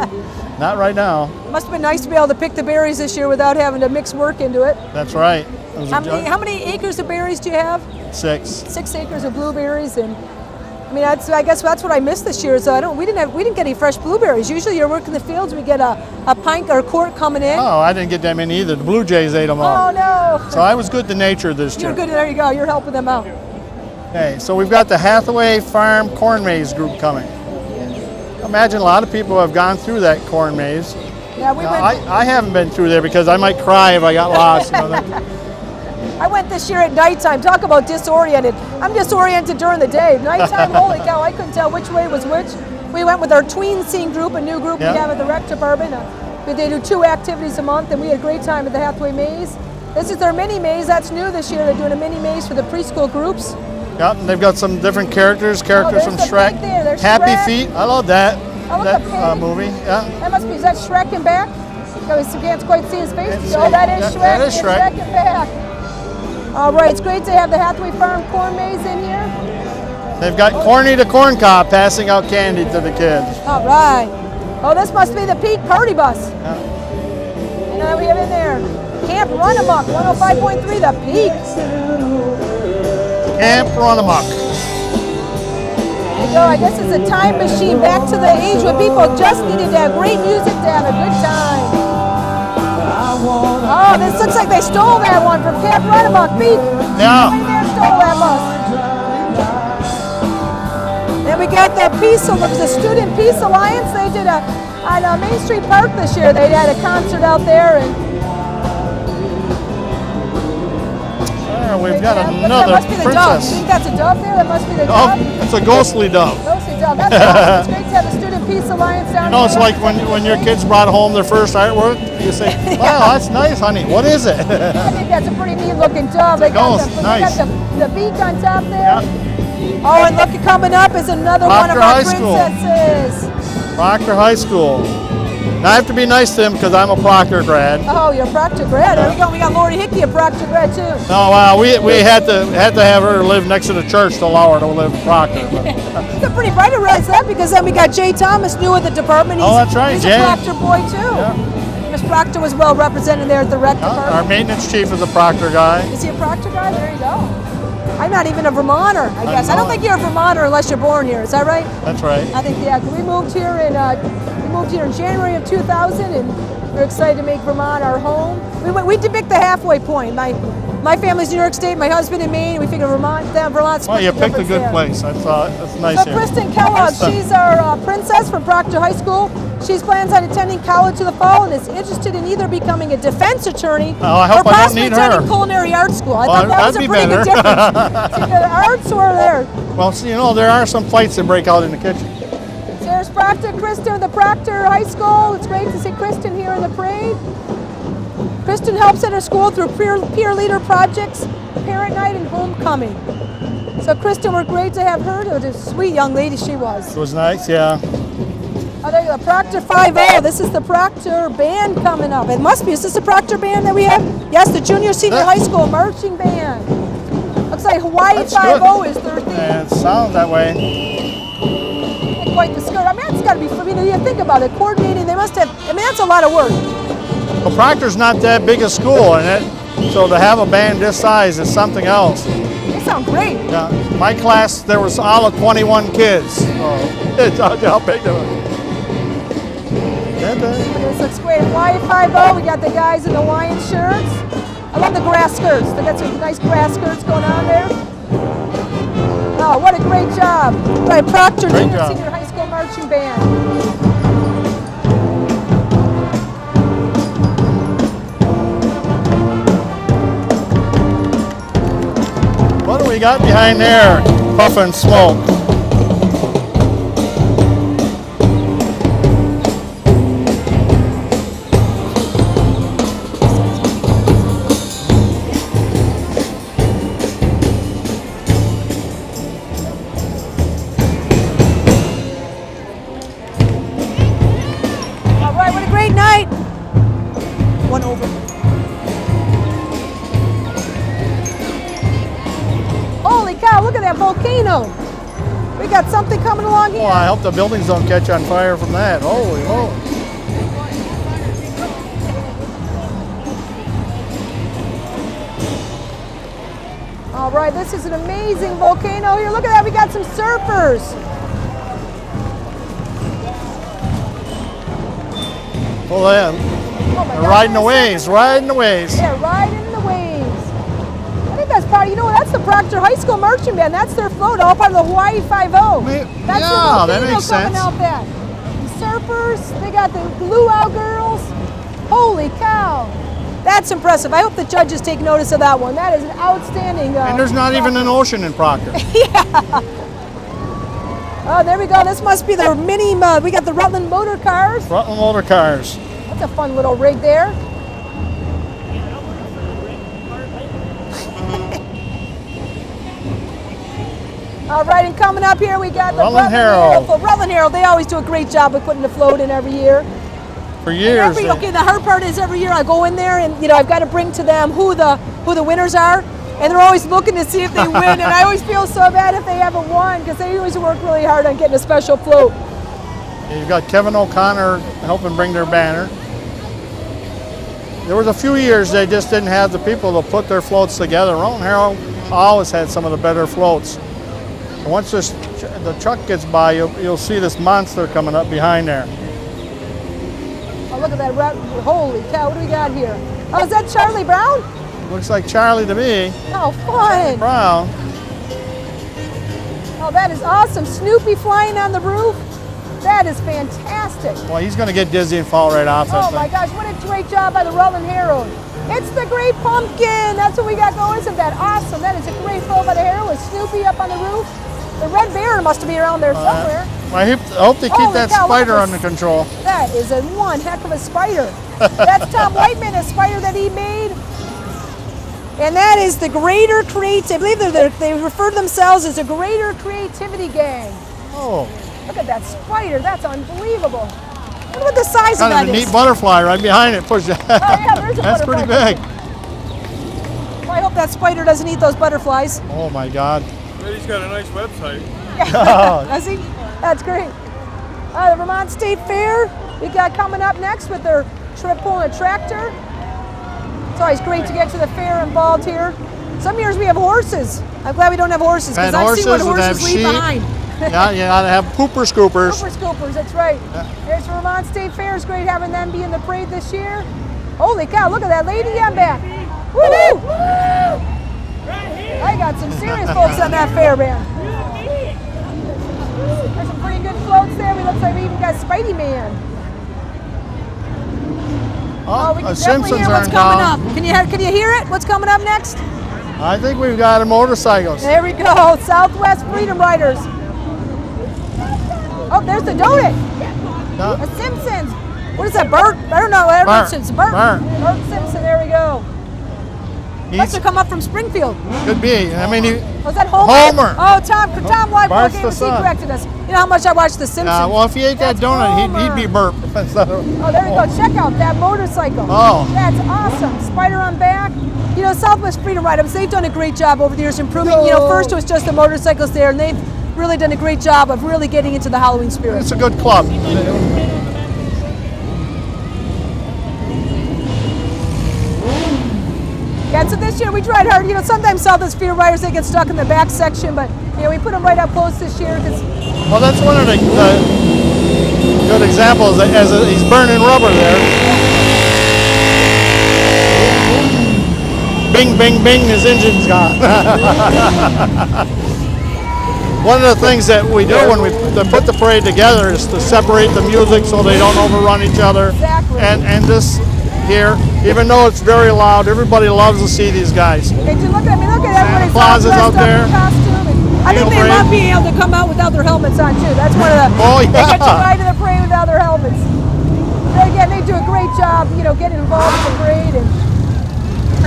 [SPEAKER 2] not right now.
[SPEAKER 1] It must have been nice to be able to pick the berries this year without having to mix work into it.
[SPEAKER 2] That's right.
[SPEAKER 1] How many acres of berries do you have?
[SPEAKER 2] 6.
[SPEAKER 1] 6 acres of blueberries, and I guess that's what I missed this year. So we didn't get any fresh blueberries. Usually you're working the fields, we get a pint or a quart coming in.
[SPEAKER 2] Oh, I didn't get them in either. The Blue Jays ate them all.
[SPEAKER 1] Oh no!
[SPEAKER 2] So I was good to nature this year.
[SPEAKER 1] You're good. There you go. You're helping them out.
[SPEAKER 2] Okay, so we've got the Hathaway Farm Corn Maze group coming. Imagine a lot of people have gone through that corn maze.
[SPEAKER 1] Yeah,
[SPEAKER 2] I haven't been through there because I might cry if I got lost.
[SPEAKER 1] I went this year at nighttime. Talk about disoriented. I'm disoriented during the day. Nighttime, holy cow, I couldn't tell which way was which. We went with our tween scene group, a new group we have at the rec department. They do 2 activities a month, and we had a great time at the Hathaway Maze. This is their mini maze. That's new this year. They're doing a mini maze for the preschool groups.
[SPEAKER 2] Yep, and they've got some different characters from Shrek. Happy
[SPEAKER 1] Shrek.
[SPEAKER 2] Feet, I love that.
[SPEAKER 1] Oh,
[SPEAKER 2] that movie. Yeah.
[SPEAKER 1] That must be, is that Shrek in back? No, you can't quite see his face.
[SPEAKER 2] Can't
[SPEAKER 1] Oh,
[SPEAKER 2] see.
[SPEAKER 1] that is Shrek.
[SPEAKER 2] That is Shrek.
[SPEAKER 1] Shrek in back. All right, it's great to have the Hathaway Farm Corn Maze in here.
[SPEAKER 2] They've got Corny the Corn Cob passing out candy to the kids.
[SPEAKER 1] All right. Oh, this must be the Peak Party Bus.
[SPEAKER 2] Yeah.
[SPEAKER 1] And then we have in there Camp Run Amok, 105.3, the Peak.
[SPEAKER 2] Camp Run Amok.
[SPEAKER 1] There you go. I guess it's a time machine back to the age when people just needed to have great music to have a good time. Oh, this looks like they stole that one from Camp Run Amok. Peak.
[SPEAKER 2] Yeah.
[SPEAKER 1] Somebody there stole that bus. Then we got the Student Peace Alliance. They did on Main Street Park this year. They had a concert out there, and
[SPEAKER 2] we've got
[SPEAKER 1] that
[SPEAKER 2] another
[SPEAKER 1] must be the dove.
[SPEAKER 2] princess.
[SPEAKER 1] You think that's a dove there? That must be the
[SPEAKER 2] Oh,
[SPEAKER 1] dove.
[SPEAKER 2] it's a ghostly dove.
[SPEAKER 1] Ghostly dove. That's awesome. It's great to have the Student Peace Alliance down
[SPEAKER 2] No,
[SPEAKER 1] here.
[SPEAKER 2] it's like when your kids brought home their first artwork, you say, wow, that's nice, honey. What is it?
[SPEAKER 1] I think that's a pretty neat looking dove. They got,
[SPEAKER 2] ghost. Nice.
[SPEAKER 1] They got the beak on top there.
[SPEAKER 2] Yeah.
[SPEAKER 1] Oh, and look, coming up is another one of
[SPEAKER 2] Proctor
[SPEAKER 1] our
[SPEAKER 2] High School.
[SPEAKER 1] princesses.
[SPEAKER 2] Proctor High School. Now, I have to be nice to him because I'm a Proctor grad.
[SPEAKER 1] Oh, you're a Proctor grad. There we go. We got Lori Hickey, a Proctor grad too.
[SPEAKER 2] No, we had to have her live next to the church to allow her to live in Proctor. But.
[SPEAKER 1] It's pretty bright to realize that, because then we got Jay Thomas new at the department.
[SPEAKER 2] That's right,
[SPEAKER 1] He's
[SPEAKER 2] Jay.
[SPEAKER 1] a Proctor boy too.
[SPEAKER 2] Yeah.
[SPEAKER 1] Miss Proctor was well represented there at the rec department.
[SPEAKER 2] Our maintenance chief is a Proctor guy.
[SPEAKER 1] Is he a Proctor guy? There you go. I'm not even a Vermonter, I guess. I don't think you're a Vermonter unless you're born here. Is that right?
[SPEAKER 2] That's right.
[SPEAKER 1] I think, yeah. We moved here in January of 2000, and we're excited to make Vermont our home. We picked the halfway point. My family's New York State, my husband in Maine. We figured Vermont's.
[SPEAKER 2] Well, you picked a good place. I thought that's nice.
[SPEAKER 1] So Kristen Kellogg, she's our princess from Proctor High School. She plans on attending college in the fall and is interested in either becoming a defense attorney
[SPEAKER 2] I hope
[SPEAKER 1] or
[SPEAKER 2] I don't
[SPEAKER 1] possibly
[SPEAKER 2] need
[SPEAKER 1] attending
[SPEAKER 2] her.
[SPEAKER 1] culinary art school. I
[SPEAKER 2] Well,
[SPEAKER 1] thought that was
[SPEAKER 2] that'd
[SPEAKER 1] a
[SPEAKER 2] be
[SPEAKER 1] pretty
[SPEAKER 2] better.
[SPEAKER 1] good difference. It's either arts or there.
[SPEAKER 2] Well, see, there are some fights that break out in the kitchen.
[SPEAKER 1] So there's Proctor, Kristen, the Proctor High School. It's great to see Kristen here in the parade. Kristen helps at her school through peer leader projects, parent night, and homecoming. So Kristen, we're great to have her. What a sweet young lady she was.
[SPEAKER 2] It was nice, yeah.
[SPEAKER 1] Oh, there you go, Proctor 5-0. This is the Proctor band coming up. It must be. Is this the Proctor band that we have? Yes, the junior senior high school marching band. Looks like Hawaii
[SPEAKER 2] That's
[SPEAKER 1] 5-0
[SPEAKER 2] good.
[SPEAKER 1] is their theme.
[SPEAKER 2] Yeah, it sounds that way.
[SPEAKER 1] Not quite the skirt. I mean, it's got to be. I mean, you think about it. Coordinating. They must have. I mean, that's a lot of work.
[SPEAKER 2] Well, Proctor's not that big a school, so to have a band this size is something else.
[SPEAKER 1] They sound great.
[SPEAKER 2] Yeah, my class, there was all of 21 kids. So it's how big they were.
[SPEAKER 1] This looks great. Hawaii 5-0. We got the guys in the Hawaiian shirts. I love the grass skirts. They got some nice grass skirts going on there. Oh, what a great job. Right, Proctor
[SPEAKER 2] Great
[SPEAKER 1] Junior
[SPEAKER 2] job.
[SPEAKER 1] Senior High School Marching Band.
[SPEAKER 2] What do we got behind there? Puffing smoke.
[SPEAKER 1] All right, what a great night. One over. Holy cow, look at that volcano. We got something coming along here.
[SPEAKER 2] Well, I hope the buildings don't catch on fire from that. Holy moly.
[SPEAKER 1] All right, this is an amazing volcano here. Look at that, we got some surfers.
[SPEAKER 2] Well, then,
[SPEAKER 1] Oh my
[SPEAKER 2] they're
[SPEAKER 1] gosh,
[SPEAKER 2] riding the
[SPEAKER 1] look at
[SPEAKER 2] waves, riding the waves.
[SPEAKER 1] They're riding the waves. I think that's part, that's the Proctor High School Marching Band. That's their float, all part of the Hawaii 5-0. That's
[SPEAKER 2] yeah,
[SPEAKER 1] the
[SPEAKER 2] that
[SPEAKER 1] volcano
[SPEAKER 2] makes
[SPEAKER 1] coming
[SPEAKER 2] sense.
[SPEAKER 1] out that. The surfers, they got the luau girls. Holy cow. That's impressive. I hope the judges take notice of that one. That is an outstanding.
[SPEAKER 2] And there's not even an ocean in Proctor.
[SPEAKER 1] Oh, there we go. This must be the mini, we got the Rutland motor cars.
[SPEAKER 2] Rutland motor cars.
[SPEAKER 1] That's a fun little rig there. All right, and coming up here, we got the
[SPEAKER 2] Rutland Herald.
[SPEAKER 1] Well, Rutland Herald, they always do a great job of putting the float in every year.
[SPEAKER 2] For years.
[SPEAKER 1] Okay, the hard part is every year I go in there and I've got to bring to them who the winners are, and they're always looking to see if they win, and I always feel so bad if they haven't won because they always work really hard on getting a special float.
[SPEAKER 2] You've got Kevin O'Connor helping bring their banner. There was a few years they just didn't have the people to put their floats together. Rutland Herald always had some of the better floats. And once the truck gets by, you'll see this monster coming up behind there.
[SPEAKER 1] Oh, look at that. Holy cow, what do we got here? Oh, is that Charlie Brown?
[SPEAKER 2] Looks like Charlie to me.
[SPEAKER 1] Oh, fun.
[SPEAKER 2] Brown.
[SPEAKER 1] Oh, that is awesome. Snoopy flying on the roof. That is fantastic.
[SPEAKER 2] Well, he's going to get dizzy and fall right off.
[SPEAKER 1] Oh my gosh, what a great job by the Rutland Herald. It's the Great Pumpkin. That's what we got going. Isn't that awesome? That is a great flow by the Herald with Snoopy up on the roof. The Red Bear must be around there somewhere.
[SPEAKER 2] I hope they keep
[SPEAKER 1] Holy
[SPEAKER 2] that
[SPEAKER 1] cow, look
[SPEAKER 2] spider
[SPEAKER 1] at
[SPEAKER 2] under control.
[SPEAKER 1] That is one heck of a spider. That's Tom Whiteman, a spider that he made. And that is the Greater Creativity. I believe they refer to themselves as the Greater Creativity Gang.
[SPEAKER 2] Oh.
[SPEAKER 1] Look at that spider. That's unbelievable. Look at the size of
[SPEAKER 2] Kind
[SPEAKER 1] that
[SPEAKER 2] of a
[SPEAKER 1] is.
[SPEAKER 2] neat butterfly right behind it. Push that.
[SPEAKER 1] Oh yeah, there's a
[SPEAKER 2] That's
[SPEAKER 1] butterfly.
[SPEAKER 2] pretty big.
[SPEAKER 1] Well, I hope that spider doesn't eat those butterflies.
[SPEAKER 2] Oh my God.
[SPEAKER 4] He's got a nice website.
[SPEAKER 1] Does he? That's great. The Vermont State Fair, we got coming up next with their trip pulling a tractor. It's always great to get to the fair involved here. Some years we have horses. I'm glad we don't have horses because
[SPEAKER 2] Had
[SPEAKER 1] I've seen what
[SPEAKER 2] horses,
[SPEAKER 1] horses
[SPEAKER 2] have
[SPEAKER 1] leave
[SPEAKER 2] sheep.
[SPEAKER 1] behind.
[SPEAKER 2] Yeah, you gotta have pooper scoopers.
[SPEAKER 1] Super scoopers, that's right. There's Vermont State Fair. It's great having them be in the parade this year. Holy cow, look at that lady on back. Woo! I got some serious folks on that fair, man. There's some pretty good floats there. We looks like we even got Spidey Man.
[SPEAKER 2] Oh,
[SPEAKER 1] We
[SPEAKER 2] the
[SPEAKER 1] can definitely
[SPEAKER 2] Simpsons
[SPEAKER 1] hear
[SPEAKER 2] are
[SPEAKER 1] what's
[SPEAKER 2] in
[SPEAKER 1] coming
[SPEAKER 2] town.
[SPEAKER 1] up. Can you hear it? What's coming up next?
[SPEAKER 2] I think we've got a motorcycles.
[SPEAKER 1] There we go. Southwest Freedom Riders. Oh, there's the donut.
[SPEAKER 2] Yeah.
[SPEAKER 1] The Simpsons. What is that, Bert? I don't know.
[SPEAKER 2] Bert.
[SPEAKER 1] Simpson.
[SPEAKER 2] Bert.
[SPEAKER 1] Bert Simpson. There we go. Must
[SPEAKER 2] He's,
[SPEAKER 1] have come up from Springfield.
[SPEAKER 2] could be. I mean,
[SPEAKER 1] Was that Homer?
[SPEAKER 2] Homer.
[SPEAKER 1] Oh, Tom White
[SPEAKER 2] Bart's
[SPEAKER 1] gave
[SPEAKER 2] the
[SPEAKER 1] us. He
[SPEAKER 2] son.
[SPEAKER 1] corrected us. You know how much I watch The Simpsons.
[SPEAKER 2] well, if he ate that
[SPEAKER 1] That's
[SPEAKER 2] donut, he'd
[SPEAKER 1] Homer.
[SPEAKER 2] be burp.
[SPEAKER 1] Oh, there we go. Check out that motorcycle.
[SPEAKER 2] Oh.
[SPEAKER 1] That's awesome. Spider on back. You know, Southwest Freedom Riders, they've done a great job over the years improving. You know, first it was just the motorcycles there, and they've really done a great job of really getting into the Halloween spirit.
[SPEAKER 2] It's a good club.
[SPEAKER 1] Yeah, so this year we tried hard. You know, sometimes Southwest Freedom Riders, they get stuck in the back section, but, you know, we put them right up close this year because
[SPEAKER 2] Well, that's one of the good examples. As he's burning rubber there. Bing, bing, bing, his engine's gone. One of the things that we do when we put the parade together is to separate the music so they don't overrun each other.
[SPEAKER 1] Exactly.
[SPEAKER 2] And this here, even though it's very loud, everybody loves to see these guys.
[SPEAKER 1] And you look at everybody's
[SPEAKER 2] Claus is
[SPEAKER 1] dressed
[SPEAKER 2] out
[SPEAKER 1] up
[SPEAKER 2] there.
[SPEAKER 1] in costume. And I think they
[SPEAKER 2] Parade.
[SPEAKER 1] love being able to come out without their helmets on too. That's one of the.
[SPEAKER 2] Oh,
[SPEAKER 1] They get to
[SPEAKER 2] yeah.
[SPEAKER 1] ride in the parade without their helmets. But again, they do a great job, you know, getting involved in the parade, and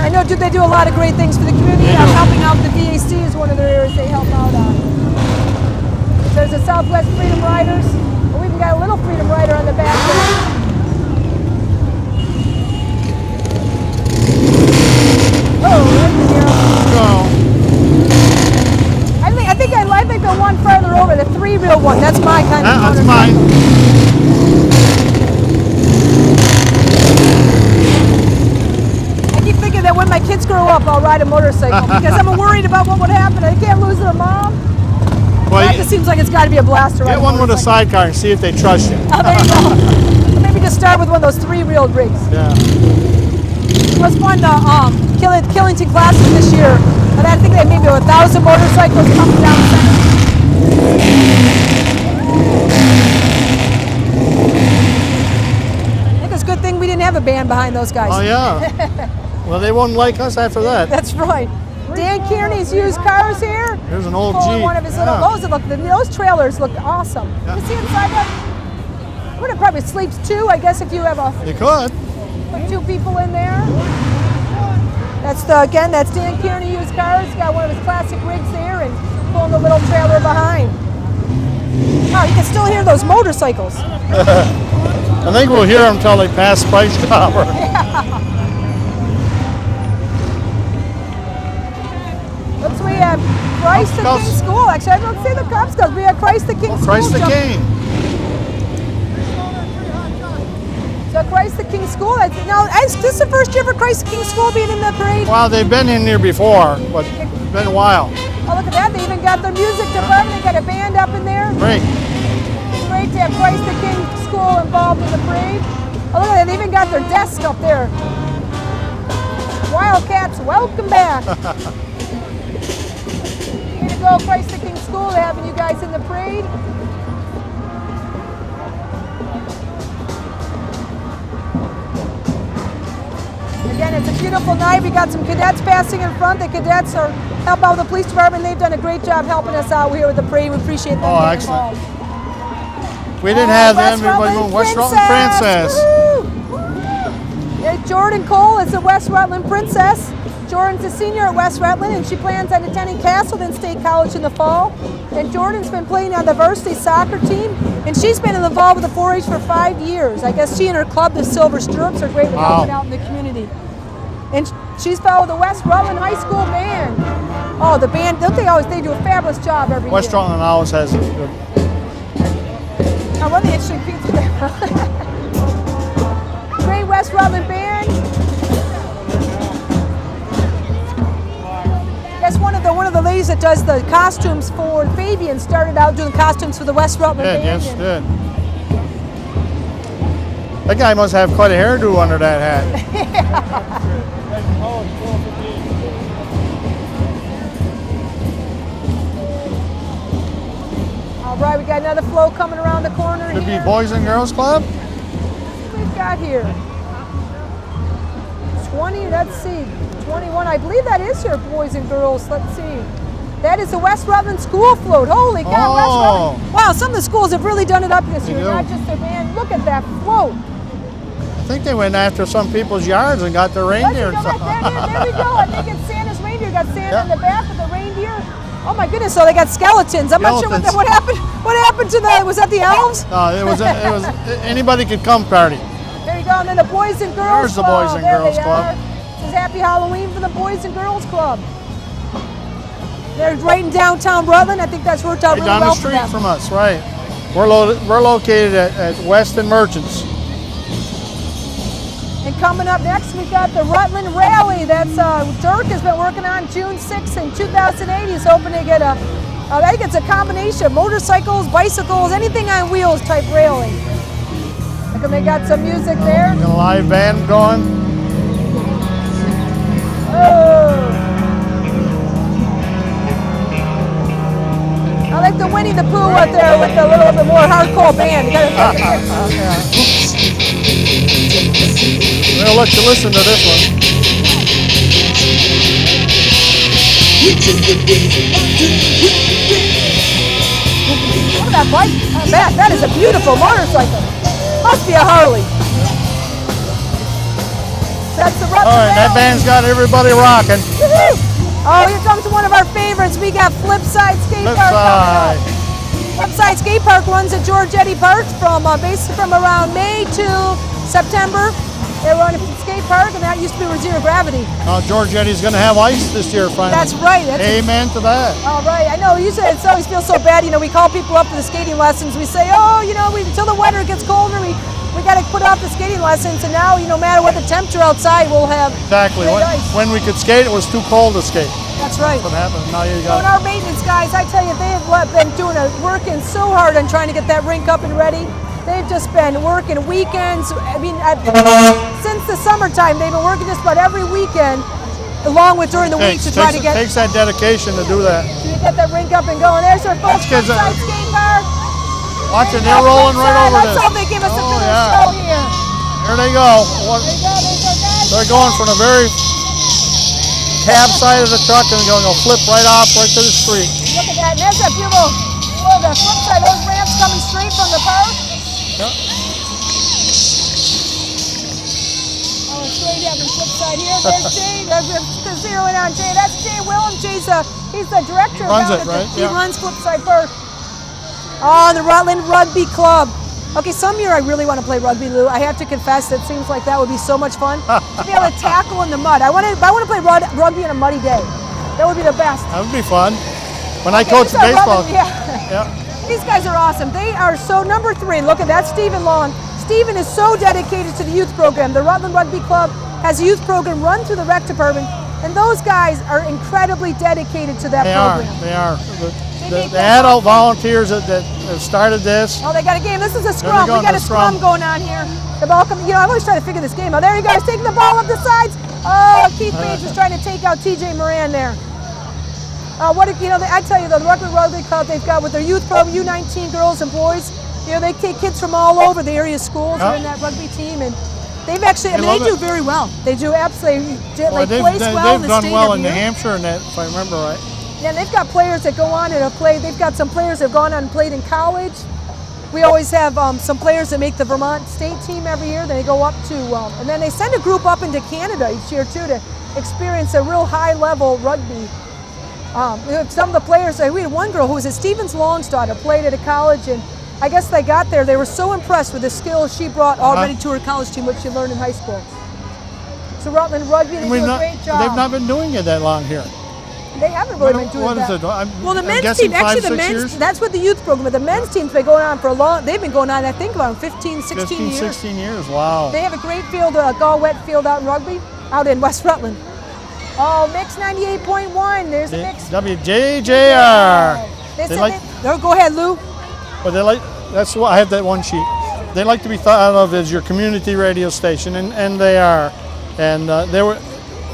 [SPEAKER 1] I know they do a lot of great things for the community.
[SPEAKER 2] They do.
[SPEAKER 1] Helping out the VAC is one of their areas they help out on. There's the Southwest Freedom Riders. We even got a little Freedom Rider on the back there. Oh, right here.
[SPEAKER 2] So,
[SPEAKER 1] I think the one farther over, the three-wheel one. That's my kind of
[SPEAKER 2] that's
[SPEAKER 1] motorcycle.
[SPEAKER 2] mine.
[SPEAKER 1] I keep thinking that when my kids grow up, I'll ride a motorcycle because I'm worried about what would happen. They can't lose their mom.
[SPEAKER 2] Well,
[SPEAKER 1] That just seems like it's got to be a blast to ride
[SPEAKER 2] get one with a
[SPEAKER 1] motorcycle.
[SPEAKER 2] sidecar and see if they trust you.
[SPEAKER 1] Oh, there you go. Maybe just start with one of those three-wheeled rigs.
[SPEAKER 2] Yeah.
[SPEAKER 1] It was fun, the Killington Classic this year. And I think they had maybe 1,000 motorcycles coming down the center. I think it's a good thing we didn't have a band behind those guys.
[SPEAKER 2] Oh yeah. Well, they won't like us after that.
[SPEAKER 1] That's right. Dan Kearney's used cars here.
[SPEAKER 2] Here's an old
[SPEAKER 1] Pulling
[SPEAKER 2] Jeep.
[SPEAKER 1] one of his
[SPEAKER 2] Yeah.
[SPEAKER 1] those trailers look awesome.
[SPEAKER 2] Yeah.
[SPEAKER 1] You see inside that? Would it probably sleeps two? I guess if you have
[SPEAKER 2] You could.
[SPEAKER 1] put two people in there. That's Dan Kearney used cars. Got one of his classic rigs there and pulling the little trailer behind. Oh, you can still hear those motorcycles.
[SPEAKER 2] I think we'll hear them until they pass Spice Topper.
[SPEAKER 1] Looks we have Christ the
[SPEAKER 2] Scouts.
[SPEAKER 1] King School. Actually, I don't see the Cub Scouts. We have Christ the King School.
[SPEAKER 2] Christ the
[SPEAKER 1] jump-
[SPEAKER 2] King.
[SPEAKER 1] So Christ the King School. Is this the first year for Christ the King School being in the parade?
[SPEAKER 2] Well, they've been in here before, but it's been a while.
[SPEAKER 1] Oh, look at that. They even got their music department. They got a band up in there.
[SPEAKER 2] Great.
[SPEAKER 1] It's great to have Christ the King School involved in the parade. Oh, look at that. They even got their desk up there. Wildcats, welcome back. Here to go, Christ the King School, having you guys in the parade. Again, it's a beautiful night. We got some cadets passing in front. The cadets are help out with the police department. They've done a great job helping us out here with the parade. We appreciate them
[SPEAKER 2] Oh,
[SPEAKER 1] getting
[SPEAKER 2] excellent.
[SPEAKER 1] involved.
[SPEAKER 2] We didn't have them.
[SPEAKER 1] West
[SPEAKER 2] Everybody
[SPEAKER 1] Rutland
[SPEAKER 2] going West Rutland Princess.
[SPEAKER 1] Woo! Yeah, Jordan Cole is the West Rutland Princess. Jordan's a senior at West Rutland, and she plans on attending Castleton State College in the fall. And Jordan's been playing on the varsity soccer team, and she's been involved with the 4-H for 5 years. I guess she and her club, the Silver Stirrups, are great with
[SPEAKER 2] Wow.
[SPEAKER 1] helping out in the community. And she's followed the West Rutland High School band. Oh, the band, they do a fabulous job every
[SPEAKER 2] West
[SPEAKER 1] year.
[SPEAKER 2] Rutland always has it.
[SPEAKER 1] Now, one of the interesting pieces there. Great West Rutland band. That's one of the ladies that that does the costumes for Fabian started out doing costumes for the West Rutland band.
[SPEAKER 2] Yes,
[SPEAKER 1] and-
[SPEAKER 2] did. That guy must have quite a hairdo under that hat.
[SPEAKER 1] All right, we got another float coming around the corner
[SPEAKER 2] Could be
[SPEAKER 1] here.
[SPEAKER 2] Boys and Girls Club.
[SPEAKER 1] What we've got here? 20, let's see, 21. I believe that is your boys and girls. Let's see. That is the West Rutland School Float. Holy cow,
[SPEAKER 2] Oh.
[SPEAKER 1] West Rutland. Wow, some of the schools have really done it up this
[SPEAKER 2] They
[SPEAKER 1] year,
[SPEAKER 2] do.
[SPEAKER 1] not just their band. Look at that float.
[SPEAKER 2] I think they went after some people's yards and got their reindeer.
[SPEAKER 1] Let's go back there we go. I think it's Santa's reindeer. Got Santa
[SPEAKER 2] Yeah.
[SPEAKER 1] in the back with the reindeer. Oh my goodness, so they got skeletons. I'm not sure
[SPEAKER 2] Skeletons.
[SPEAKER 1] what happened. What happened to the, was that the elves?
[SPEAKER 2] It was anybody could come party.
[SPEAKER 1] There you go, and then the Boys and Girls
[SPEAKER 2] There's the
[SPEAKER 1] Club.
[SPEAKER 2] Boys and
[SPEAKER 1] There
[SPEAKER 2] Girls
[SPEAKER 1] they
[SPEAKER 2] Club.
[SPEAKER 1] are. It says Happy Halloween for the Boys and Girls Club. They're right in downtown Rutland. I think that's worked out
[SPEAKER 2] Right
[SPEAKER 1] really
[SPEAKER 2] down
[SPEAKER 1] well
[SPEAKER 2] the
[SPEAKER 1] for
[SPEAKER 2] street
[SPEAKER 1] them.
[SPEAKER 2] from us, right? We're located at Weston Merchants.
[SPEAKER 1] And coming up next, we got the Rutland Rally. That's Dirk has been working on June 6th in 2008. He's hoping to get I think it's a combination of motorcycles, bicycles, anything on wheels type railing. Look, and they got some music there.
[SPEAKER 2] Got a live band going.
[SPEAKER 1] Oh. I like the Winnie the Pooh out there with a little bit more hardcore band. You gotta take a picture.
[SPEAKER 2] We'll let you listen to this one.
[SPEAKER 1] Look at that bike. That is a beautiful motorcycle. Must be a Harley. That's the Rutland
[SPEAKER 2] All right, that
[SPEAKER 1] Rally.
[SPEAKER 2] band's got everybody rocking.
[SPEAKER 1] Woohoo! Oh, here comes one of our favorites. We got Flipside Skate Park coming up. Flipside Skate Park runs at George Eddy Park from basically from around May to September. They run a skate park, and that used to be with Zero Gravity.
[SPEAKER 2] George Eddy's going to have ice this year finally.
[SPEAKER 1] That's right.
[SPEAKER 2] Amen to that.
[SPEAKER 1] All right. I know. Usually it always feels so bad. You know, we call people up for the skating lessons. We say, oh, you know, until the weather gets colder, we got to put off the skating lessons. And now, no matter what the temperature outside, we'll have
[SPEAKER 2] Exactly.
[SPEAKER 1] great ice.
[SPEAKER 2] When we could skate, it was too cold to skate.
[SPEAKER 1] That's right.
[SPEAKER 2] What happened? Now you
[SPEAKER 1] So, and
[SPEAKER 2] got
[SPEAKER 1] our maintenance guys, I tell you, they have been working so hard on trying to get that rink up and ready. They've just been working weekends. I mean, since the summertime, they've been working just about every weekend, along with during the week to try to get
[SPEAKER 2] takes that dedication to do that.
[SPEAKER 1] that rink up and going. There's our folks
[SPEAKER 2] Kids are-
[SPEAKER 1] Flipside Skate Park.
[SPEAKER 2] Watching, they're rolling right over
[SPEAKER 1] Let's
[SPEAKER 2] this.
[SPEAKER 1] hope they give us a
[SPEAKER 2] Oh,
[SPEAKER 1] finish
[SPEAKER 2] yeah.
[SPEAKER 1] show here.
[SPEAKER 2] Here they go.
[SPEAKER 1] There you go. There's our guys.
[SPEAKER 2] They're going from the very cab side of the truck and going to flip right off right to the street.
[SPEAKER 1] Look at that. And there's that beautiful, the flip side. Those ramps coming straight from the park.
[SPEAKER 2] Yep.
[SPEAKER 1] Oh, straight up and flip side here. There's Jay. There's zeroing on Jay. That's Jay Willem. He's the director.
[SPEAKER 2] He runs
[SPEAKER 1] down
[SPEAKER 2] it,
[SPEAKER 1] at
[SPEAKER 2] right?
[SPEAKER 1] He
[SPEAKER 2] Yeah.
[SPEAKER 1] runs Flipside Park. Oh, the Rutland Rugby Club. Okay, some year I really want to play rugby, Lou. I have to confess, it seems like that would be so much fun to be able to tackle in the mud. I want to play rugby on a muddy day. That would be the best.
[SPEAKER 2] That would be fun. When I
[SPEAKER 1] Okay,
[SPEAKER 2] coached
[SPEAKER 1] these are
[SPEAKER 2] baseball.
[SPEAKER 1] Rutland- yeah.
[SPEAKER 2] Yeah.
[SPEAKER 1] These guys are awesome. They are so, number 3, look at that, Stephen Long. Stephen is so dedicated to the youth program. The Rutland Rugby Club has a youth program run through the rec department, and those guys are incredibly dedicated to that program.
[SPEAKER 2] They are. The adult volunteers that started this.
[SPEAKER 1] Oh, they got a game. This is a scrum.
[SPEAKER 2] go,
[SPEAKER 1] We got
[SPEAKER 2] the
[SPEAKER 1] a scrum
[SPEAKER 2] scrum.
[SPEAKER 1] going on here. The ball coming. You know, I always try to figure this game out. There you go. He's taking the ball up the sides. Oh, Keith Page is trying to take out TJ Moran there. I tell you, the Rutland Rugby Club, they've got with their youth program, U19 girls and boys. You know, they take kids from all over the area schools are in that rugby team, and they've actually, they
[SPEAKER 2] love
[SPEAKER 1] do
[SPEAKER 2] it.
[SPEAKER 1] very well. They do absolutely.
[SPEAKER 2] Well,
[SPEAKER 1] They place well in
[SPEAKER 2] they've
[SPEAKER 1] the
[SPEAKER 2] done
[SPEAKER 1] state
[SPEAKER 2] well
[SPEAKER 1] every
[SPEAKER 2] in New
[SPEAKER 1] year.
[SPEAKER 2] Hampshire and that, if I remember right.
[SPEAKER 1] Yeah, they've got players that go on and have played. They've got some players that have gone on and played in college. We always have some players that make the Vermont state team every year. They go up to, and then they send a group up into Canada each year too to experience a real high level rugby. We have some of the players, we had one girl who was at Stevens Long's daughter, played at a college, and I guess they got there, they were so impressed with the skills she brought already to her college team, what she learned in high school. So Rutland Rugby, they do a great job.
[SPEAKER 2] They've not been doing it that long here.
[SPEAKER 1] They haven't really been doing
[SPEAKER 2] What
[SPEAKER 1] that.
[SPEAKER 2] is it?
[SPEAKER 1] Well, the
[SPEAKER 2] I'm
[SPEAKER 1] men's
[SPEAKER 2] guessing
[SPEAKER 1] team, actually
[SPEAKER 2] 5-6
[SPEAKER 1] the men's,
[SPEAKER 2] years?
[SPEAKER 1] that's what the youth program, but the men's team's been going on for a long, they've been going on, I think, about 15, 16
[SPEAKER 2] 15,
[SPEAKER 1] years.
[SPEAKER 2] 16 years, wow.
[SPEAKER 1] They have a great field, a Gall Wet field out in Rugby, out in West Rutland. Oh, Mix 98.1. There's a Mix.
[SPEAKER 2] WJJR.
[SPEAKER 1] Go ahead, Lou.
[SPEAKER 2] But they like, that's why I have that one sheet. They like to be thought of as your community radio station, and they are. And they were,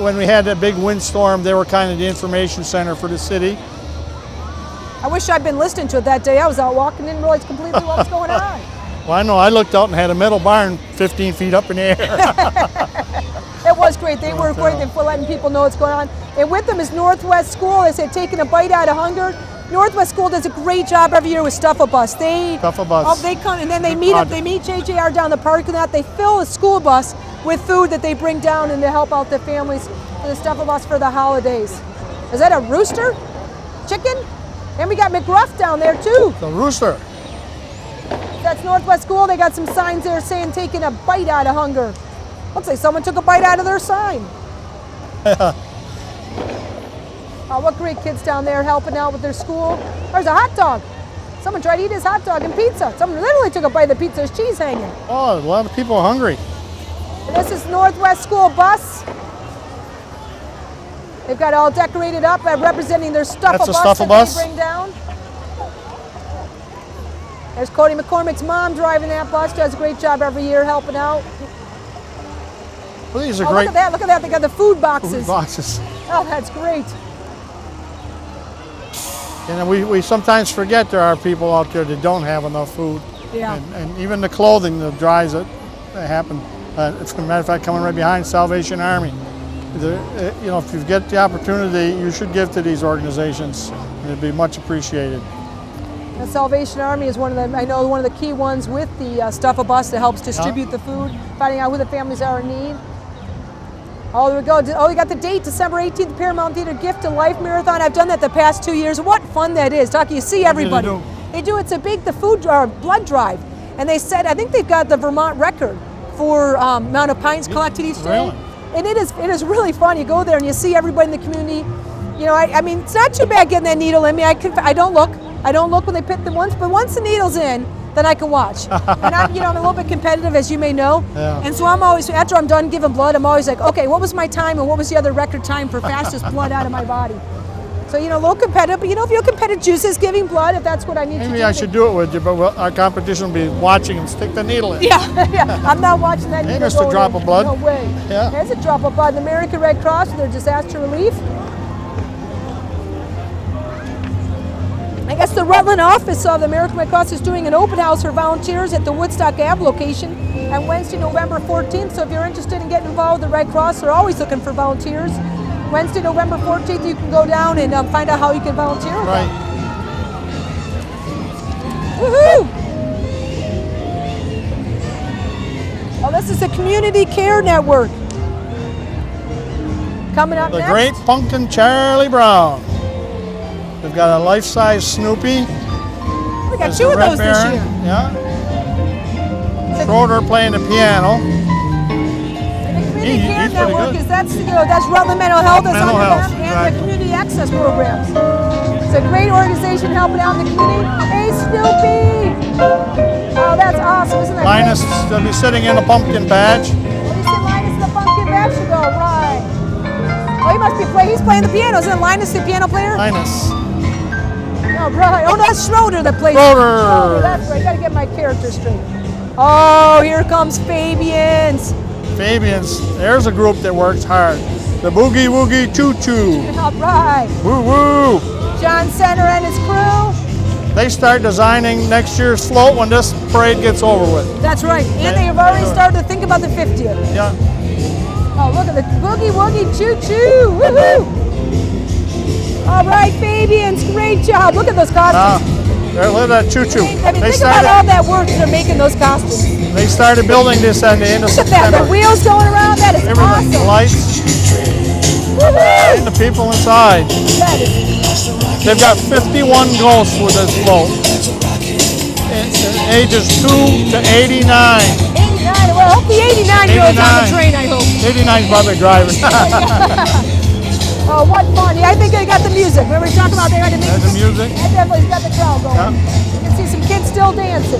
[SPEAKER 2] when we had that big windstorm, they were kind of the information center for the city.
[SPEAKER 1] I wish I'd been listening to it that day. I was out walking, didn't realize completely what was going on.
[SPEAKER 2] Well, I know. I looked out and had a metal barn 15 feet up in the air.
[SPEAKER 1] It was great. They were great for letting people know what's going on. And with them is Northwest School. They said taking a bite out of hunger. Northwest School does a great job every year with Stuff-A-Bus. They come and then they meet JJR down the parking lot. They fill a school bus with food that they bring down and to help out the families for the Stuff-A-Bus for the holidays. Is that a rooster? Chicken? And we got McGruff down there too.
[SPEAKER 2] The rooster.
[SPEAKER 1] That's Northwest School. They got some signs there saying taking a bite out of hunger. Looks like someone took a bite out of their sign. Oh, what great kids down there helping out with their school. There's a hot dog. Someone tried to eat his hot dog and pizza. Someone literally took a bite of the pizza. There's cheese hanging.
[SPEAKER 2] Oh, a lot of people are hungry.
[SPEAKER 1] And this is Northwest School bus. They've got it all decorated up representing their Stuff-A-Bus that they bring down. There's Cody McCormick's mom driving that bus. Does a great job every year helping out.
[SPEAKER 2] Well, these are great.
[SPEAKER 1] Look at that. They got the food boxes.
[SPEAKER 2] Food boxes.
[SPEAKER 1] Oh, that's great.
[SPEAKER 2] And we sometimes forget there are people out there that don't have enough food.
[SPEAKER 1] Yeah.
[SPEAKER 2] And even the clothing, the dries that happen. As a matter of fact, coming right behind Salvation Army. If you get the opportunity, you should give to these organizations. It'd be much appreciated.
[SPEAKER 1] The Salvation Army is one of the key ones with the Stuff-A-Bus that helps distribute the food, finding out who the families are in need. Oh, there we go. Oh, we got the date, December 18th, Paramount Theater Gift to Life Marathon. I've done that the past 2 years. What fun that is. You see everybody. They do. It's a big blood drive. And they said, I think they've got the Vermont record for amount of pints collected each day.
[SPEAKER 2] Really?
[SPEAKER 1] And it is really fun. You go there and you see everybody in the community. I mean, it's not too bad getting that needle in me. I don't look when they put them once, but once the needle's in, then I can watch. And I'm a little bit competitive, as you may know.
[SPEAKER 2] Yeah.
[SPEAKER 1] And so I'm always, after I'm done giving blood, I'm always like, okay, what was my time and what was the other record time for fastest blood out of my body? So, a little competitive, but if you're competitive, juices, giving blood, if that's what I need to do.
[SPEAKER 2] Maybe I should do it with you, but our competition will be watching them stick the needle in.
[SPEAKER 1] Yeah. I'm not watching that needle.
[SPEAKER 2] Hey, Mr. Drop of Blood.
[SPEAKER 1] No way.
[SPEAKER 2] Yeah.
[SPEAKER 1] There's a drop of blood. The American Red Cross for their disaster relief. I guess the Rutland office of the American Red Cross is doing an open house for volunteers at the Woodstock Ave location on Wednesday, November 14th. So if you're interested in getting involved with the Red Cross, they're always looking for volunteers. Wednesday, November 14th, you can go down and find out how you can volunteer with them. Woohoo! Oh, this is the Community Care Network. Coming up
[SPEAKER 2] The
[SPEAKER 1] next.
[SPEAKER 2] Great Pumpkin Charlie Brown. We've got a life-size Snoopy.
[SPEAKER 1] We got two of those this year.
[SPEAKER 2] Yeah. Schroeder playing the piano.
[SPEAKER 1] The Community Care Network is that's Rutland Mental Health is under them, and
[SPEAKER 2] exactly.
[SPEAKER 1] the community access programs. It's a great organization helping out in the community. Hey, Snoopy! Oh, that's awesome, isn't that
[SPEAKER 2] Linus
[SPEAKER 1] great?
[SPEAKER 2] will be sitting in a pumpkin patch.
[SPEAKER 1] Well, you said Linus in the pumpkin patch to go, right? Oh, he must be playing. He's playing the piano. Isn't Linus the piano player?
[SPEAKER 2] Linus.
[SPEAKER 1] Oh, right. Oh, no, that's Schroeder that plays.
[SPEAKER 2] Schroeder.
[SPEAKER 1] That's right. Got to get my character straight. Oh, here comes Fabians.
[SPEAKER 2] Fabians. There's a group that works hard. The Boogie Woogie Choo Choo.
[SPEAKER 1] All right.
[SPEAKER 2] Woo woo.
[SPEAKER 1] John Center and his crew.
[SPEAKER 2] They start designing next year's float when this parade gets over with.
[SPEAKER 1] That's right. And they have already started to think about the 50th.
[SPEAKER 2] Yeah.
[SPEAKER 1] Oh, look at the Boogie Woogie Choo Choo. Woohoo. All right, Fabians, great job. Look at those costumes.
[SPEAKER 2] Look at that Choo Choo.
[SPEAKER 1] I mean, think about all that work they're making those costumes.
[SPEAKER 2] They started building this at the end of
[SPEAKER 1] Look at that,
[SPEAKER 2] September.
[SPEAKER 1] the wheels going around, that is
[SPEAKER 2] Everything, the
[SPEAKER 1] awesome.
[SPEAKER 2] lights,
[SPEAKER 1] Woohoo!
[SPEAKER 2] and the people inside.
[SPEAKER 1] That is,
[SPEAKER 2] They've got 51 ghosts with this float. Ages 2 to 89.
[SPEAKER 1] 89, well, I hope the 89-year-old's on the train, I hope.
[SPEAKER 2] 89's probably driving.
[SPEAKER 1] Oh, what fun. Yeah, I think they got the music. Remember we talked about they got the music?
[SPEAKER 2] There's the music.
[SPEAKER 1] That definitely got the crowd going.
[SPEAKER 2] Yeah.
[SPEAKER 1] You can see some kids still dancing.